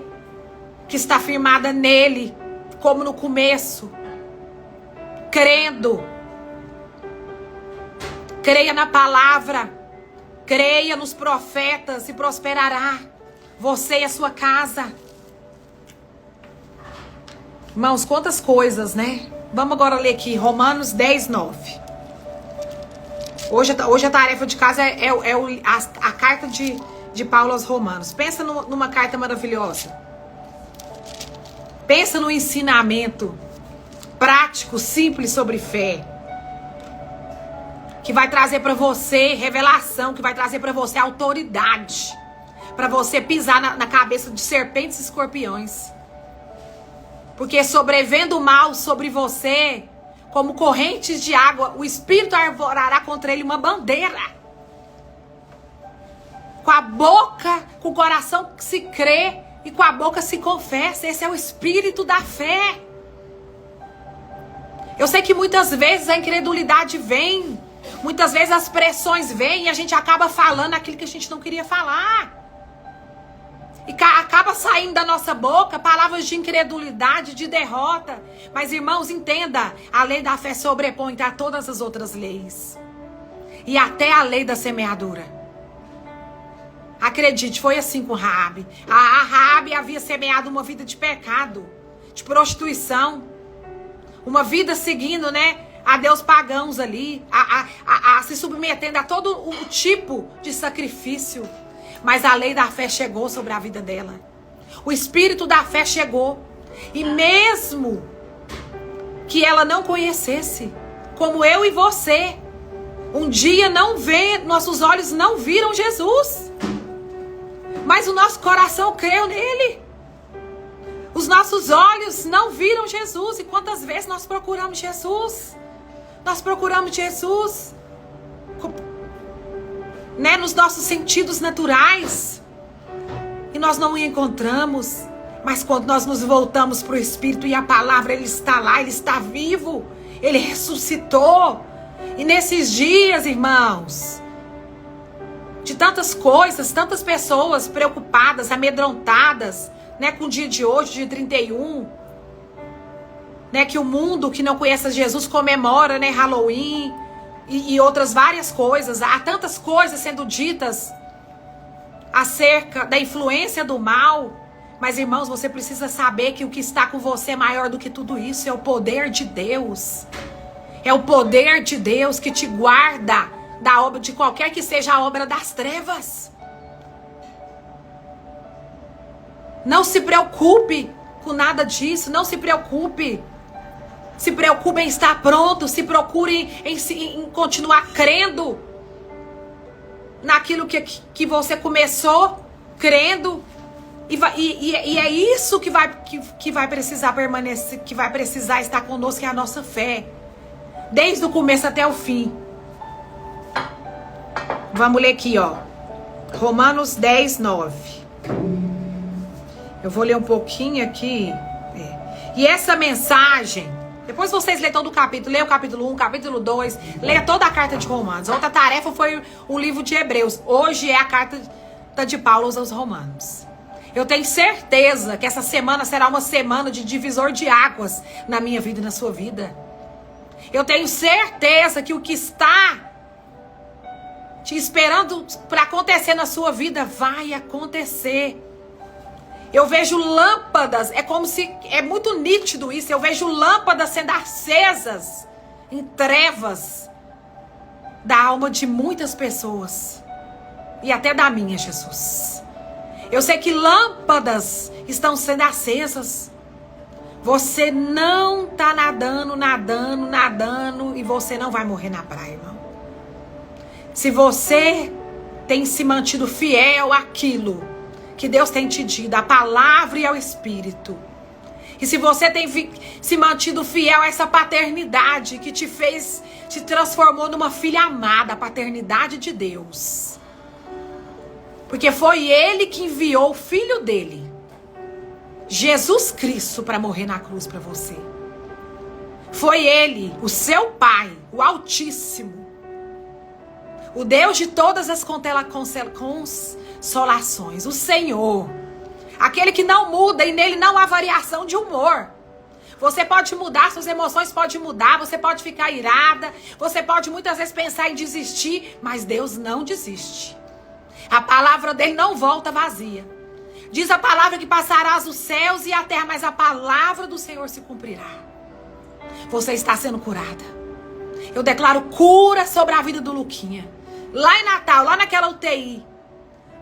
que está firmada nele, como no começo, crendo. Creia na palavra, creia nos profetas e prosperará você e a sua casa. Irmãos, quantas coisas, né? Vamos agora ler aqui, Romanos 10:9. Hoje a tarefa de casa é a carta de Paulo aos Romanos. Pensa numa carta maravilhosa. Pensa no ensinamento prático, simples sobre fé. Que vai trazer para você revelação, que vai trazer para você autoridade. Para você pisar na cabeça de serpentes e escorpiões. Porque sobrevendo o mal sobre você, como correntes de água, o Espírito arvorará contra ele uma bandeira. Com a boca, com o coração que se crê e com a boca se confessa. Esse é o Espírito da fé. Eu sei que muitas vezes a incredulidade vem, muitas vezes as pressões vêm e a gente acaba falando aquilo que a gente não queria falar. E acaba saindo da nossa boca palavras de incredulidade, de derrota. Mas, irmãos, entenda, a lei da fé sobrepõe a todas as outras leis. E até a lei da semeadura. Acredite, foi assim com Raabe. A Raabe havia semeado uma vida de pecado, de prostituição. Uma vida seguindo, a deus pagãos ali. A se submetendo a todo o tipo de sacrifício. Mas a lei da fé chegou sobre a vida dela. O espírito da fé chegou. E mesmo que ela não conhecesse, como eu e você, um dia nossos olhos não viram Jesus. Mas o nosso coração creu nele. Os nossos olhos não viram Jesus. E quantas vezes nós procuramos Jesus? Nós procuramos Jesus. Nos nossos sentidos naturais. E nós não o encontramos. Mas quando nós nos voltamos para o Espírito e a palavra, Ele está lá, Ele está vivo. Ele ressuscitou. E nesses dias, irmãos, de tantas coisas, tantas pessoas preocupadas, amedrontadas, com o dia de hoje, dia 31, que o mundo que não conhece Jesus comemora, Halloween, e outras várias coisas. Há tantas coisas sendo ditas acerca da influência do mal. Mas, irmãos, você precisa saber que o que está com você é maior do que tudo isso. É o poder de Deus. É o poder de Deus que te guarda da obra, de qualquer que seja a obra das trevas. Não se preocupe com nada disso. Não se preocupe. Se preocupe em estar pronto. Se procure em continuar crendo naquilo que você começou crendo. E é isso que vai precisar permanecer, que vai precisar estar conosco, que é a nossa fé. Desde o começo até o fim. Vamos ler aqui, Romanos 10, 9. Eu vou ler um pouquinho aqui. E essa mensagem, depois vocês lêem todo o capítulo, leia o capítulo 1, capítulo 2, leia toda a carta de Romanos. Outra tarefa foi o livro de Hebreus. Hoje é a carta de Paulo aos Romanos. Eu tenho certeza que essa semana será uma semana de divisor de águas na minha vida e na sua vida. Eu tenho certeza que o que está te esperando para acontecer na sua vida vai acontecer. Eu vejo lâmpadas, é muito nítido isso. Eu vejo lâmpadas sendo acesas em trevas da alma de muitas pessoas e até da minha, Jesus. Eu sei que lâmpadas estão sendo acesas. Você não está nadando e você não vai morrer na praia, irmão. Se você tem se mantido fiel àquilo que Deus tem te dito, a palavra e ao Espírito. E se você tem se mantido fiel a essa paternidade que te transformou numa filha amada, a paternidade de Deus. Porque foi Ele que enviou o Filho dele, Jesus Cristo, para morrer na cruz para você. Foi Ele, o seu Pai, o Altíssimo, o Deus de todas as consolações, o Senhor, aquele que não muda e nele não há variação de humor. Você pode mudar, suas emoções podem mudar, você pode ficar irada, você pode muitas vezes pensar em desistir, mas Deus não desiste. A palavra dele não volta vazia. Diz a palavra que passarás os céus e a terra, mas a palavra do Senhor se cumprirá. Você está sendo curada. Eu declaro cura sobre a vida do Luquinha. Lá em Natal, lá naquela UTI.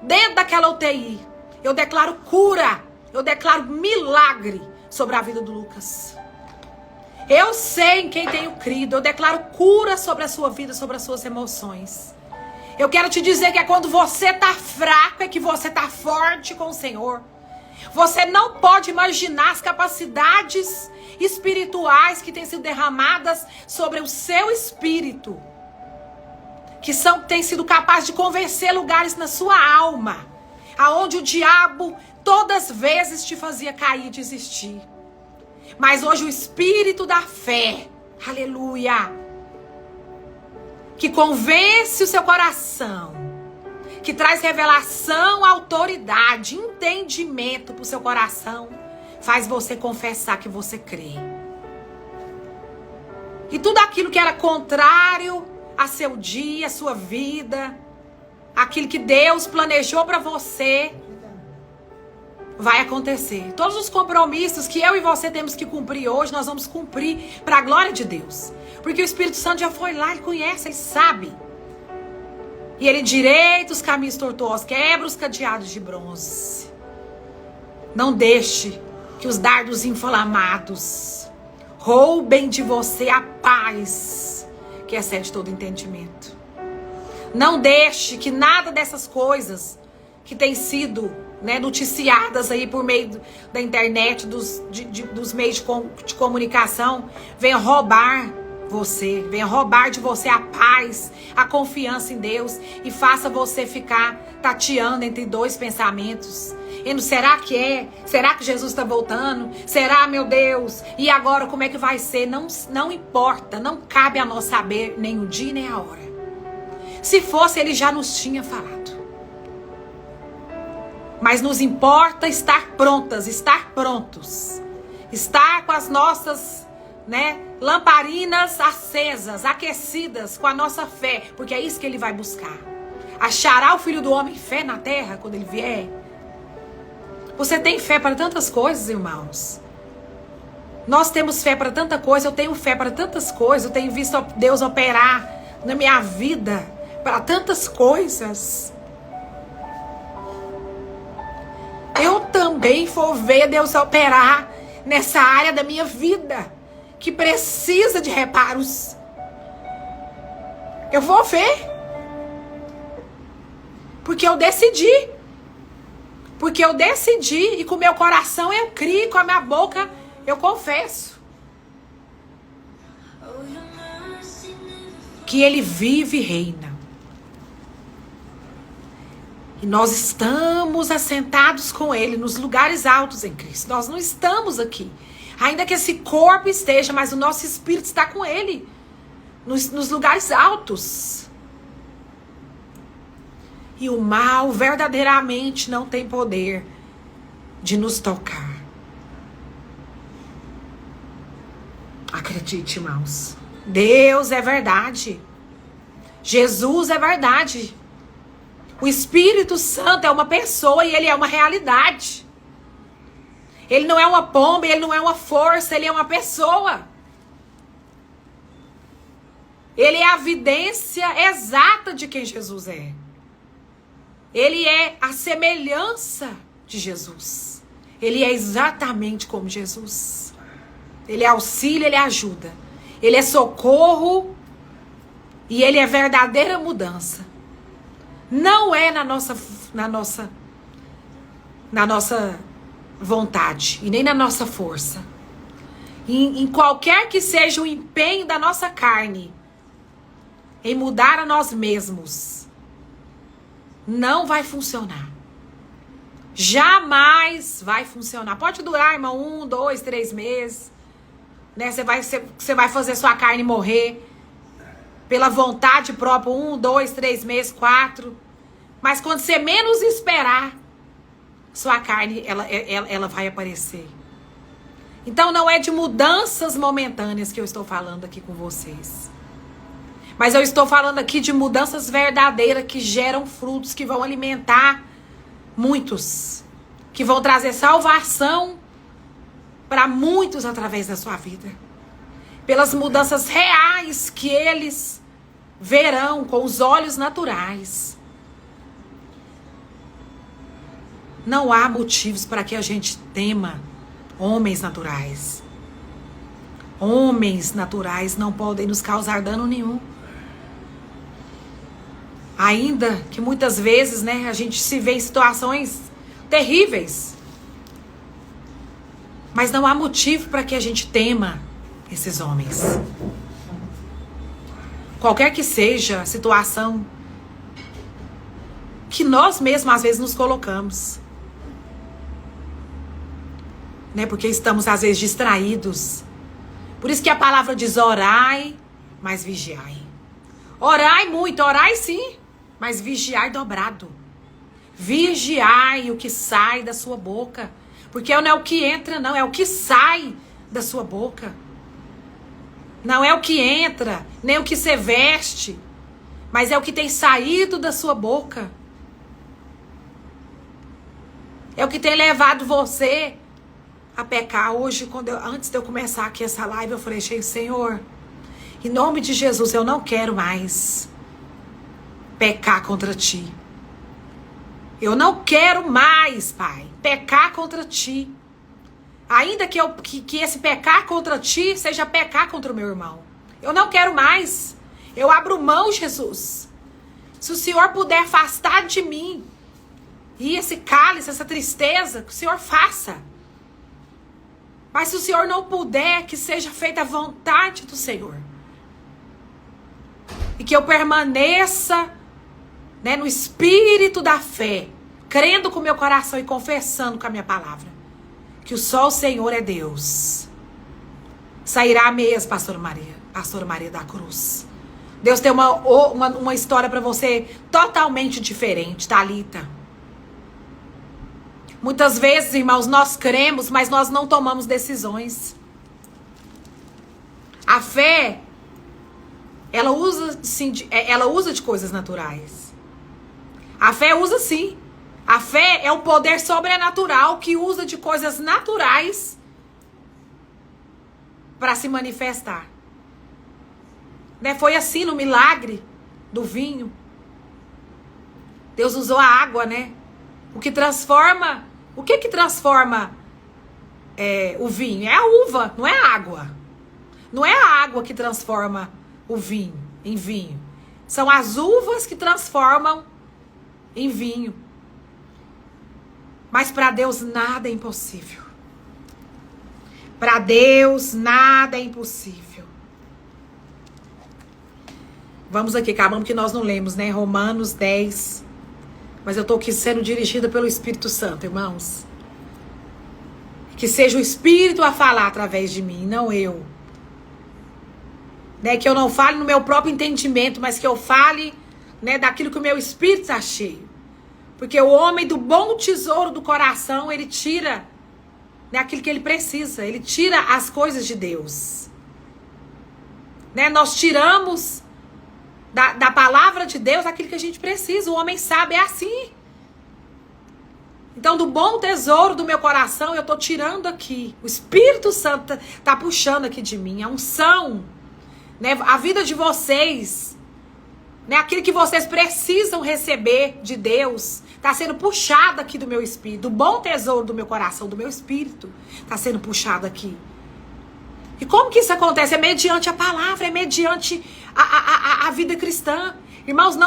Dentro daquela UTI. Eu declaro cura. Eu declaro milagre sobre a vida do Lucas. Eu sei em quem tenho crido. Eu declaro cura sobre a sua vida, sobre as suas emoções. Eu quero te dizer que é quando você está fraco, é que você está forte com o Senhor. Você não pode imaginar as capacidades espirituais que têm sido derramadas sobre o seu espírito. Que têm sido capazes de convencer lugares na sua alma. Aonde o diabo todas as vezes te fazia cair e desistir. Mas hoje o espírito da fé, aleluia, que convence o seu coração, que traz revelação, autoridade, entendimento para o seu coração, faz você confessar que você crê. E tudo aquilo que era contrário a seu dia, a sua vida, aquilo que Deus planejou para você, vai acontecer. Todos os compromissos que eu e você temos que cumprir hoje, nós vamos cumprir para a glória de Deus. Porque o Espírito Santo já foi lá, ele conhece, ele sabe. E ele endireita os caminhos tortuosos, quebra os cadeados de bronze. Não deixe que os dardos inflamados roubem de você a paz que excede todo entendimento. Não deixe que nada dessas coisas que tem sido, né, noticiadas aí por meio da internet, dos meios de comunicação, venha roubar você, venha roubar de você a paz, a confiança em Deus e faça você ficar tateando entre dois pensamentos. Será que é? Será que Jesus está voltando? Será, meu Deus? E agora como é que vai ser? Não importa, não cabe a nós saber nem o dia nem a hora. Se fosse, ele já nos tinha falado. Mas nos importa estar prontas, estar prontos. Estar com as nossas, né, lamparinas acesas, aquecidas com a nossa fé. Porque é isso que ele vai buscar. Achará o Filho do Homem fé na terra quando ele vier? Você tem fé para tantas coisas, irmãos. Nós temos fé para tanta coisa. Eu tenho fé para tantas coisas. Eu tenho visto Deus operar na minha vida para tantas coisas. Eu também vou ver Deus operar nessa área da minha vida que precisa de reparos. Eu vou ver. Porque eu decidi. Porque eu decidi e com o meu coração eu crio, com a minha boca eu confesso que ele vive e reina. E nós estamos assentados com ele nos lugares altos em Cristo. Nós não estamos aqui. Ainda que esse corpo esteja, mas o nosso espírito está com ele. Nos lugares altos. E o mal verdadeiramente não tem poder de nos tocar. Acredite, irmãos. Deus é verdade. Jesus é verdade. O Espírito Santo é uma pessoa e ele é uma realidade. Ele não é uma pomba, ele não é uma força, ele é uma pessoa. Ele é a evidência exata de quem Jesus é. Ele é a semelhança de Jesus. Ele é exatamente como Jesus. Ele é auxílio, ele é ajuda. Ele é socorro e ele é verdadeira mudança. Não é na nossa vontade e nem na nossa força. Em qualquer que seja o empenho da nossa carne em mudar a nós mesmos, não vai funcionar. Jamais vai funcionar. Pode durar, irmão, 1, 2, 3 meses. Né? Você vai fazer sua carne morrer pela vontade própria, 1, 2, 3 meses, 4. Mas quando você menos esperar, sua carne, ela vai aparecer. Então não é de mudanças momentâneas que eu estou falando aqui com vocês. Mas eu estou falando aqui de mudanças verdadeiras que geram frutos, que vão alimentar muitos. Que vão trazer salvação para muitos através da sua vida. Pelas mudanças reais que eles verão com os olhos naturais. Não há motivos para que a gente tema homens naturais. Homens naturais não podem nos causar dano nenhum. Ainda que muitas vezes, né, a gente se vê em situações terríveis. Mas não há motivo para que a gente tema esses homens. Qualquer que seja a situação que nós mesmos às vezes nos colocamos. Né? Porque estamos às vezes distraídos. Por isso que a palavra diz orai, mas vigiai. Orai muito, orai sim. mas vigiai dobrado. Vigiai o que sai da sua boca. Porque não é o que entra, não, é o que sai da sua boca. Não é o que entra, nem o que você veste, mas é o que tem saído da sua boca. É o que tem levado você a pecar. Hoje, antes de eu começar aqui essa live, eu falei, Senhor, em nome de Jesus, eu não quero mais pecar contra ti. Eu não quero mais, Pai, pecar contra ti. Ainda que esse pecar contra ti seja pecar contra o meu irmão. Eu não quero mais. Eu abro mão, Jesus. Se o Senhor puder afastar de mim e esse cálice, essa tristeza, que o Senhor faça. Mas se o Senhor não puder, que seja feita a vontade do Senhor. E que eu permaneça, né, no espírito da fé, crendo com o meu coração e confessando com a minha palavra, que só o Senhor é Deus. Sairá mesmo, pastora Maria da Cruz. Deus tem uma história para você totalmente diferente, Thalita. Muitas vezes, irmãos, nós cremos, mas nós não tomamos decisões. A fé, ela usa de coisas naturais. A fé usa sim. A fé é um poder sobrenatural que usa de coisas naturais para se manifestar. Né? Foi assim no milagre do vinho. Deus usou a água, né? O que transforma o vinho? É a uva, não é a água. Não é a água que transforma o vinho em vinho. São as uvas que transformam em vinho. Mas para Deus nada é impossível. Para Deus nada é impossível. Vamos aqui, acabamos que nós não lemos, né? Romanos 10. Mas eu estou aqui sendo dirigida pelo Espírito Santo, irmãos. Que seja o Espírito a falar através de mim, não eu. Né? Que eu não fale no meu próprio entendimento, mas que eu fale, né, daquilo que o meu Espírito está cheio. Porque o homem do bom tesouro do coração, ele tira, né, aquilo que ele precisa. Ele tira as coisas de Deus. Né? Nós tiramos da palavra de Deus aquilo que a gente precisa. O homem sabe, é assim. Então, do bom tesouro do meu coração, eu estou tirando aqui. O Espírito Santo está puxando aqui de mim. A unção, né, a vida de vocês, né, aquilo que vocês precisam receber de Deus, está sendo puxado aqui do meu espírito. O bom tesouro do meu coração, do meu espírito, está sendo puxado aqui. E como que isso acontece? É mediante a palavra, é mediante a vida cristã. Irmãos,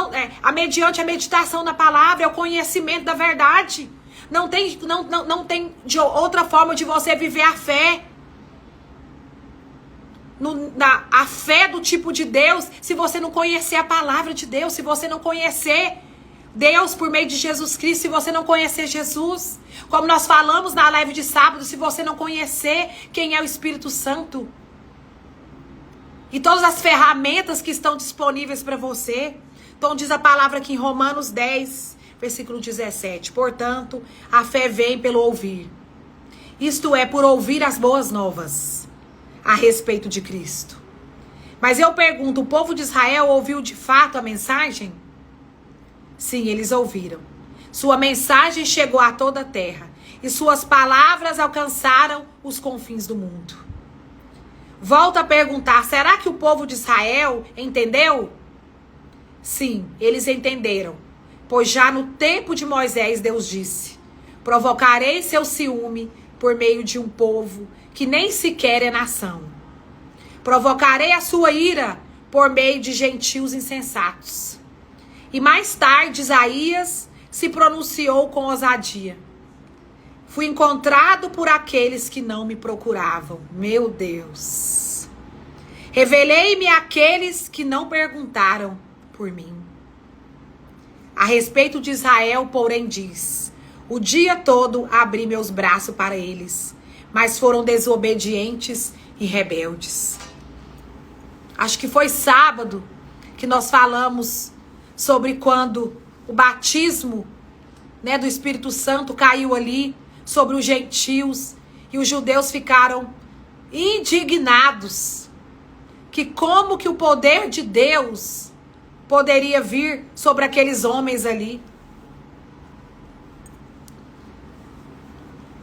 mediante a meditação na palavra, é o conhecimento da verdade. Não tem de outra forma de você viver a fé. A fé do tipo de Deus, se você não conhecer a palavra de Deus, se você não conhecer Deus por meio de Jesus Cristo, se você não conhecer Jesus, como nós falamos na live de sábado, se você não conhecer quem é o Espírito Santo e todas as ferramentas que estão disponíveis para você. Então diz a palavra aqui em Romanos 10, versículo 17: portanto, a fé vem pelo ouvir, isto é, por ouvir as boas novas a respeito de Cristo. Mas eu pergunto, o povo de Israel ouviu de fato a mensagem? Sim, eles ouviram. Sua mensagem chegou a toda a terra e suas palavras alcançaram os confins do mundo. Volto a perguntar, será que o povo de Israel entendeu? Sim, eles entenderam, pois já no tempo de Moisés Deus disse: provocarei seu ciúme por meio de um povo que nem sequer é nação. Provocarei a sua ira por meio de gentios insensatos. E mais tarde Isaías se pronunciou com ousadia: fui encontrado por aqueles que não me procuravam. Meu Deus. Revelei-me àqueles que não perguntaram por mim. A respeito de Israel, porém, diz: o dia todo abri meus braços para eles, mas foram desobedientes e rebeldes. Acho que foi sábado que nós falamos sobre quando o batismo, né, do Espírito Santo caiu ali sobre os gentios e os judeus ficaram indignados. Que como que o poder de Deus poderia vir sobre aqueles homens ali?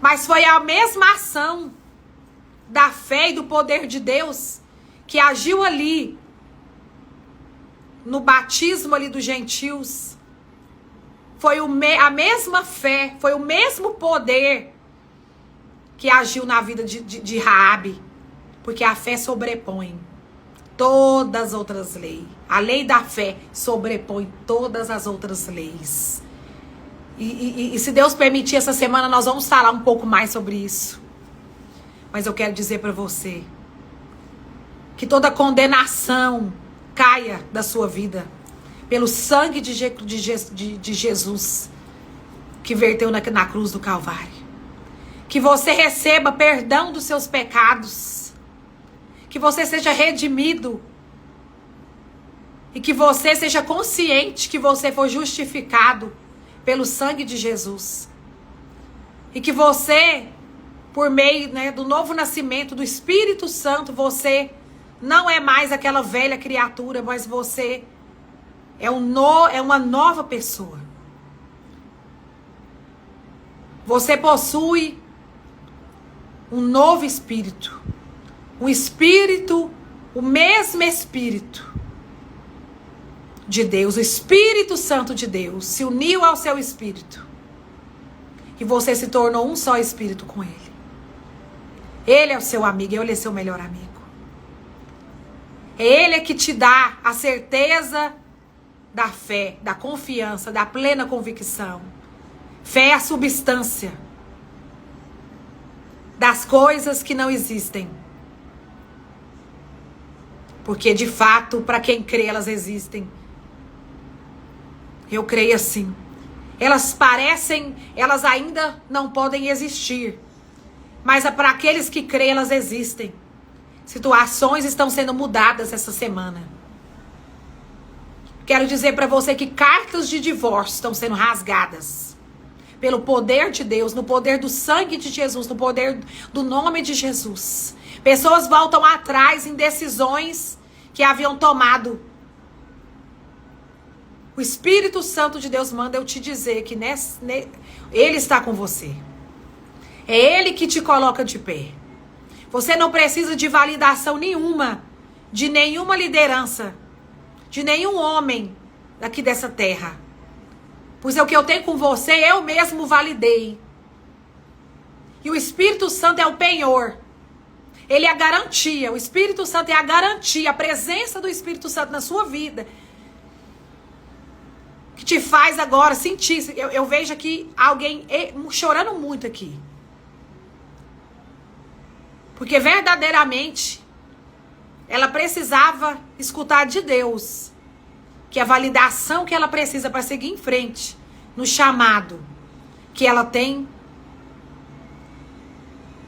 Mas foi a mesma ação da fé e do poder de Deus que agiu ali no batismo ali dos gentios. Foi a mesma fé, foi o mesmo poder que agiu na vida de Raabe, porque a fé sobrepõe todas as outras leis. A lei da fé sobrepõe todas as outras leis. E se Deus permitir, essa semana nós vamos falar um pouco mais sobre isso. Mas eu quero dizer para você que toda condenação caia da sua vida pelo sangue de Jesus que verteu na cruz do Calvário. Que você receba perdão dos seus pecados. Que você seja redimido. E que você seja consciente que você foi justificado pelo sangue de Jesus. E que você, por meio, né, do novo nascimento do Espírito Santo, você não é mais aquela velha criatura, mas você é uma nova pessoa. Você possui um novo espírito. Um espírito, o mesmo Espírito de Deus, o Espírito Santo de Deus se uniu ao seu espírito. E você se tornou um só espírito com ele. Ele é o seu amigo, ele é seu melhor amigo. É ele que te dá a certeza da fé, da confiança, da plena convicção. Fé é a substância das coisas que não existem. Porque de fato, para quem crê, elas existem. Eu creio assim. Elas parecem, elas ainda não podem existir. Mas para aqueles que creem, elas existem. Situações estão sendo mudadas essa semana. Quero dizer para você que cartas de divórcio estão sendo rasgadas. Pelo poder de Deus, no poder do sangue de Jesus, no poder do nome de Jesus. Pessoas voltam atrás em decisões que haviam tomado. O Espírito Santo de Deus manda eu te dizer que Ele está com você. É Ele que te coloca de pé. Você não precisa de validação nenhuma, de nenhuma liderança, de nenhum homem aqui dessa terra. Pois é o que eu tenho com você, eu mesmo validei. E o Espírito Santo é o penhor. Ele é a garantia. O Espírito Santo é a garantia, a presença do Espírito Santo na sua vida. Que te faz agora sentir. Eu vejo aqui alguém chorando muito aqui. Porque verdadeiramente ela precisava escutar de Deus que a validação que ela precisa para seguir em frente no chamado que ela tem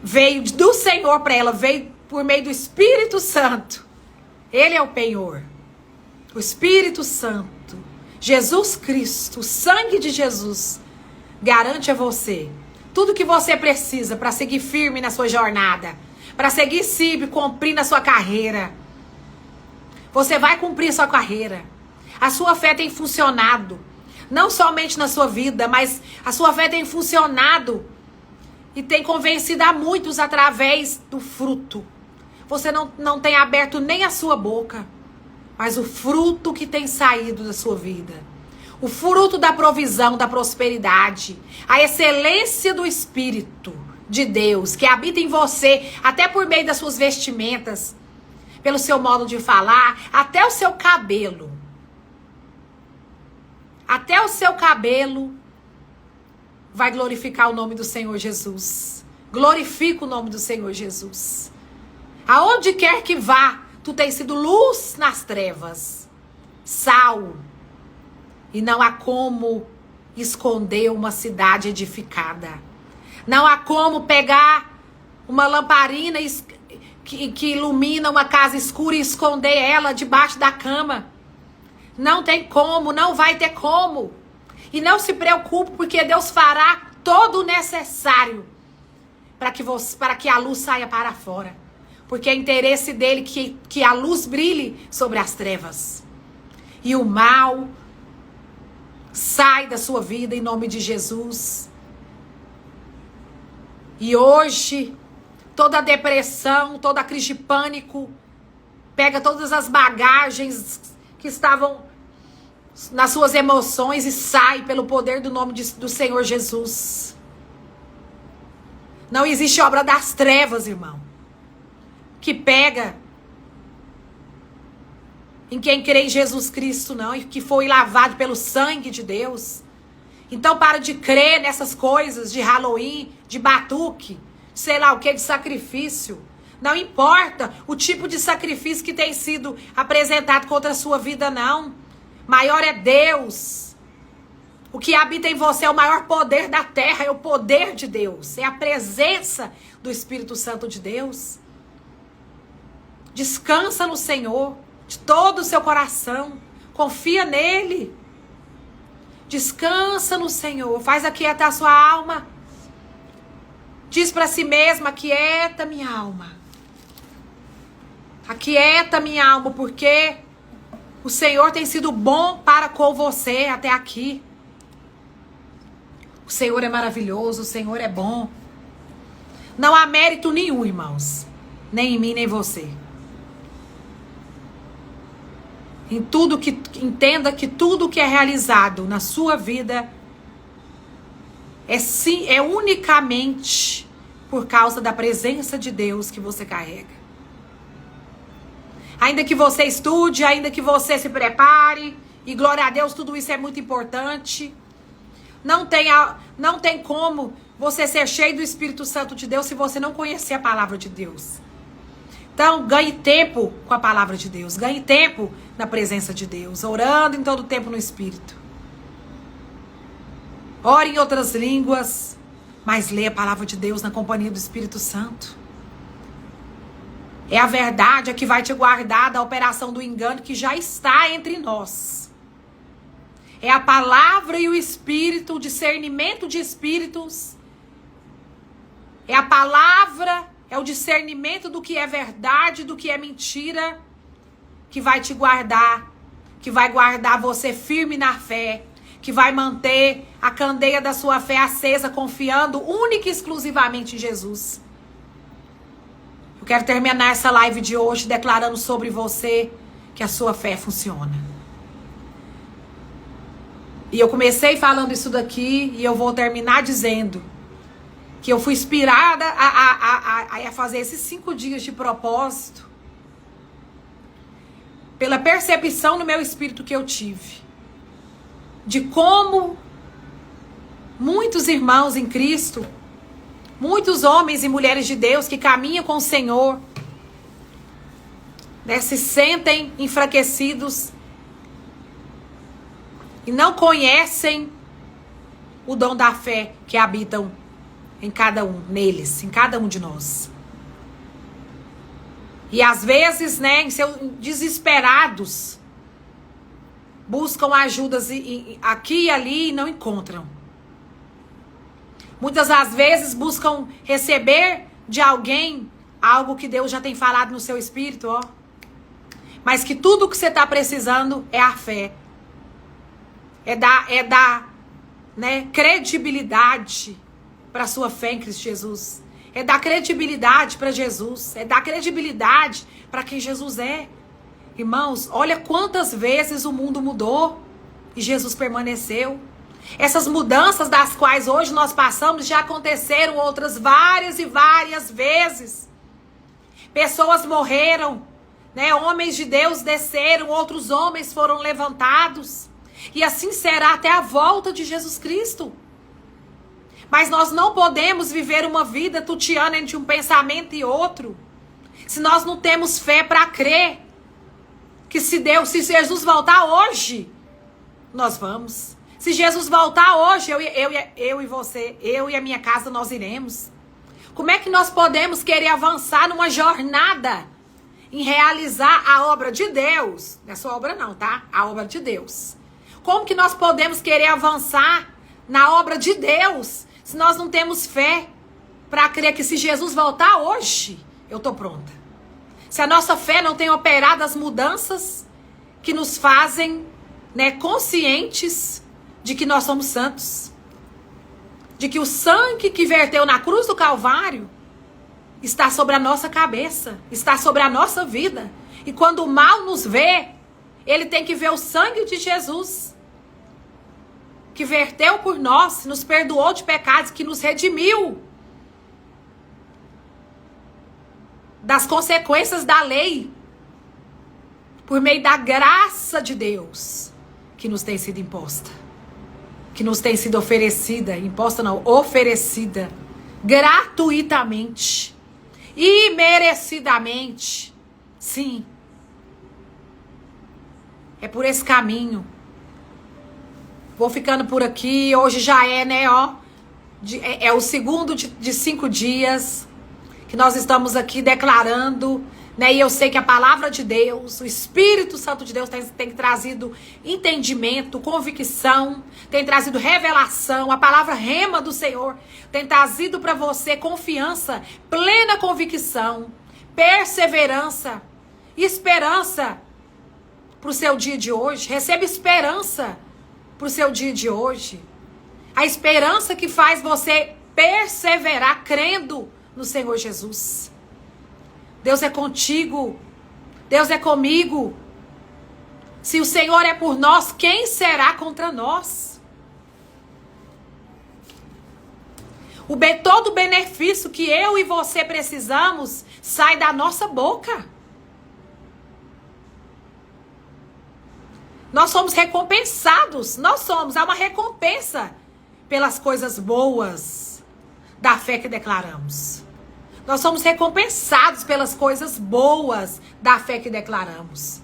veio do Senhor para ela, veio por meio do Espírito Santo. Ele é o penhor. O Espírito Santo, Jesus Cristo, o sangue de Jesus garante a você tudo que você precisa para seguir firme na sua jornada, para seguir firme, cumprindo a sua carreira. Você vai cumprir a sua carreira. A sua fé tem funcionado, não somente na sua vida, mas a sua fé tem funcionado e tem convencido a muitos através do fruto. Você não tem aberto nem a sua boca, mas o fruto que tem saído da sua vida. O fruto da provisão, da prosperidade. A excelência do Espírito de Deus que habita em você, até por meio das suas vestimentas, pelo seu modo de falar, até o seu cabelo. Até o seu cabelo vai glorificar o nome do Senhor Jesus. Glorifica o nome do Senhor Jesus. Aonde quer que vá, tu tens sido luz nas trevas, sal. E não há como esconder uma cidade edificada. Não há como pegar uma lamparina que ilumina uma casa escura e esconder ela debaixo da cama. Não tem como, não vai ter como. E não se preocupe, porque Deus fará todo o necessário para que a luz saia para fora. Porque é interesse dele que a luz brilhe sobre as trevas. E o mal sai da sua vida em nome de Jesus. E hoje, toda a depressão, toda a crise de pânico, pega todas as bagagens que estavam nas suas emoções e sai pelo poder do nome do Senhor Jesus. Não existe obra das trevas, irmão, que pega em quem crê em Jesus Cristo, não, e que foi lavado pelo sangue de Deus. Então para de crer nessas coisas de Halloween, de batuque, sei lá o que, de sacrifício. Não importa o tipo de sacrifício que tem sido apresentado contra a sua vida, não. Maior é Deus. O que habita em você é o maior poder da terra, é o poder de Deus. É a presença do Espírito Santo de Deus. Descansa no Senhor, de todo o seu coração. Confia nele. Descansa no Senhor. Faz aquietar a sua alma. Diz para si mesma: aquieta minha alma. Aquieta minha alma, porque o Senhor tem sido bom para com você até aqui. O Senhor é maravilhoso, o Senhor é bom. Não há mérito nenhum, irmãos. Nem em mim, nem em você. Entenda que tudo que é realizado na sua vida é unicamente por causa da presença de Deus que você carrega. Ainda que você estude, ainda que você se prepare, e glória a Deus, tudo isso é muito importante. Não tem como você ser cheio do Espírito Santo de Deus se você não conhecer a palavra de Deus. Então, ganhe tempo com a palavra de Deus. Ganhe tempo na presença de Deus. Orando em todo tempo no Espírito. Ore em outras línguas. Mas leia a palavra de Deus na companhia do Espírito Santo. É a verdade que vai te guardar da operação do engano que já está entre nós. É a palavra e o Espírito, o discernimento de espíritos. É a palavra... É o discernimento do que é verdade, do que é mentira, que vai te guardar, que vai guardar você firme na fé, que vai manter a candeia da sua fé acesa, confiando única e exclusivamente em Jesus. Eu quero terminar essa live de hoje declarando sobre você que a sua fé funciona. E eu comecei falando isso daqui e eu vou terminar dizendo que eu fui inspirada a fazer esses 5 dias de propósito pela percepção no meu espírito que eu tive de como muitos irmãos em Cristo, muitos homens e mulheres de Deus que caminham com o Senhor, né, se sentem enfraquecidos e não conhecem o dom da fé que habitam em cada um, neles, em cada um de nós. E às vezes, né, em seus desesperados, buscam ajudas aqui e ali e não encontram. Muitas das vezes buscam receber de alguém algo que Deus já tem falado no seu espírito, ó. Mas que tudo que você está precisando é a fé. É dar, né, credibilidade para a sua fé em Cristo Jesus. É dar credibilidade para Jesus. É dar credibilidade para quem Jesus é. Irmãos, olha quantas vezes o mundo mudou e Jesus permaneceu. Essas mudanças das quais hoje nós passamos já aconteceram outras várias e várias vezes. Pessoas morreram, né? Homens de Deus desceram, outros homens foram levantados. E assim será até a volta de Jesus Cristo. Mas nós não podemos viver uma vida tutiana entre um pensamento e outro, se nós não temos fé para crer que se Jesus voltar hoje, nós vamos. Se Jesus voltar hoje, eu e você, eu e a minha casa, nós iremos. Como é que nós podemos querer avançar numa jornada em realizar a obra de Deus. Não é sua obra não, tá? A obra de Deus. Como que nós podemos querer avançar na obra de Deus se nós não temos fé para crer que se Jesus voltar hoje, eu tô pronta? Se a nossa fé não tem operado as mudanças que nos fazem, né, conscientes de que nós somos santos, de que o sangue que verteu na cruz do Calvário está sobre a nossa cabeça, está sobre a nossa vida. E quando o mal nos vê, ele tem que ver o sangue de Jesus, que verteu por nós, nos perdoou de pecados, que nos redimiu das consequências da lei, por meio da graça de Deus, que nos tem sido imposta, que nos tem sido oferecida, imposta não, oferecida, gratuitamente, imerecidamente, sim. É por esse caminho. Vou ficando por aqui, hoje já é, né, ó, é o segundo de 5 dias que nós estamos aqui declarando, né, e eu sei que a palavra de Deus, o Espírito Santo de Deus tem trazido entendimento, convicção, tem trazido revelação, a palavra rema do Senhor tem trazido para você confiança, plena convicção, perseverança, esperança para o seu dia de hoje. Receba esperança para o seu dia de hoje. A esperança que faz você perseverar crendo no Senhor Jesus. Deus é contigo. Deus é comigo. Se o Senhor é por nós, quem será contra nós? Todo o benefício que eu e você precisamos sai da nossa boca. Nós somos recompensados. Há uma recompensa pelas coisas boas da fé que declaramos. Nós somos recompensados pelas coisas boas da fé que declaramos.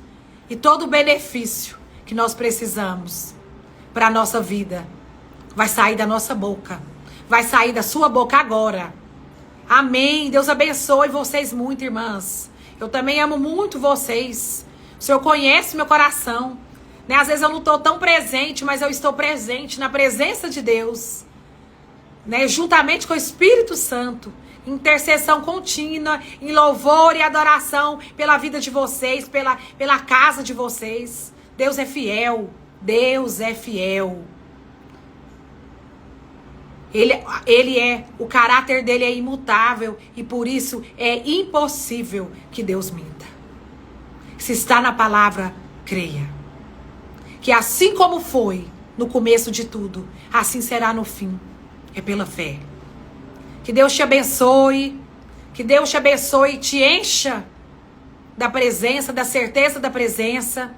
E todo o benefício que nós precisamos para a nossa vida vai sair da nossa boca. Vai sair da sua boca agora. Amém. Deus abençoe vocês muito, irmãs. Eu também amo muito vocês. O Senhor conhece meu coração. Né? Às vezes eu não estou tão presente, mas eu estou presente na presença de Deus. Né? Juntamente com o Espírito Santo. Intercessão contínua, em louvor e adoração pela vida de vocês, pela casa de vocês. Deus é fiel. Deus é fiel. O caráter dele é imutável e por isso é impossível que Deus minta. Se está na palavra, creia. Que assim como foi no começo de tudo, assim será no fim. É pela fé. Que Deus te abençoe. Que Deus te abençoe e te encha da presença, da certeza da presença.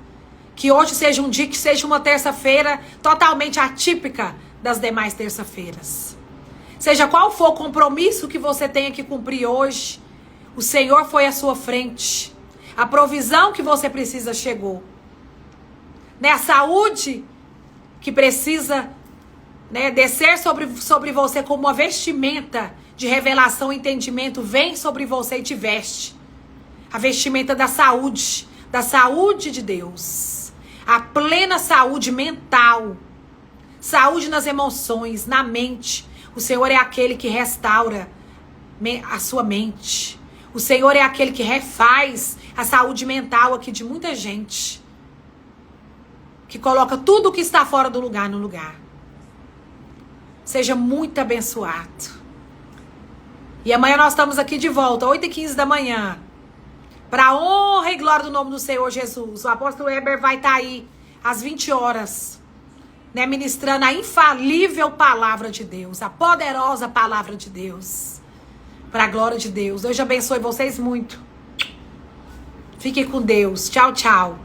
Que hoje seja um dia, que seja uma terça-feira totalmente atípica das demais terça-feiras. Seja qual for o compromisso que você tenha que cumprir hoje, o Senhor foi à sua frente. A provisão que você precisa chegou. Né? A saúde que precisa, né, descer sobre você como uma vestimenta de revelação e entendimento, vem sobre você e te veste. A vestimenta da saúde de Deus. A plena saúde mental. Saúde nas emoções, na mente. O Senhor é aquele que restaura a sua mente. O Senhor é aquele que refaz a saúde mental aqui de muita gente. Que coloca tudo o que está fora do lugar no lugar. Seja muito abençoado. E amanhã nós estamos aqui de volta, 8h15 da manhã. Para a honra e glória do nome do Senhor Jesus. O apóstolo Heber vai estar aí às 20 horas. Né, ministrando a infalível palavra de Deus. A poderosa palavra de Deus. Para a glória de Deus. Deus abençoe vocês muito. Fiquem com Deus. Tchau, tchau.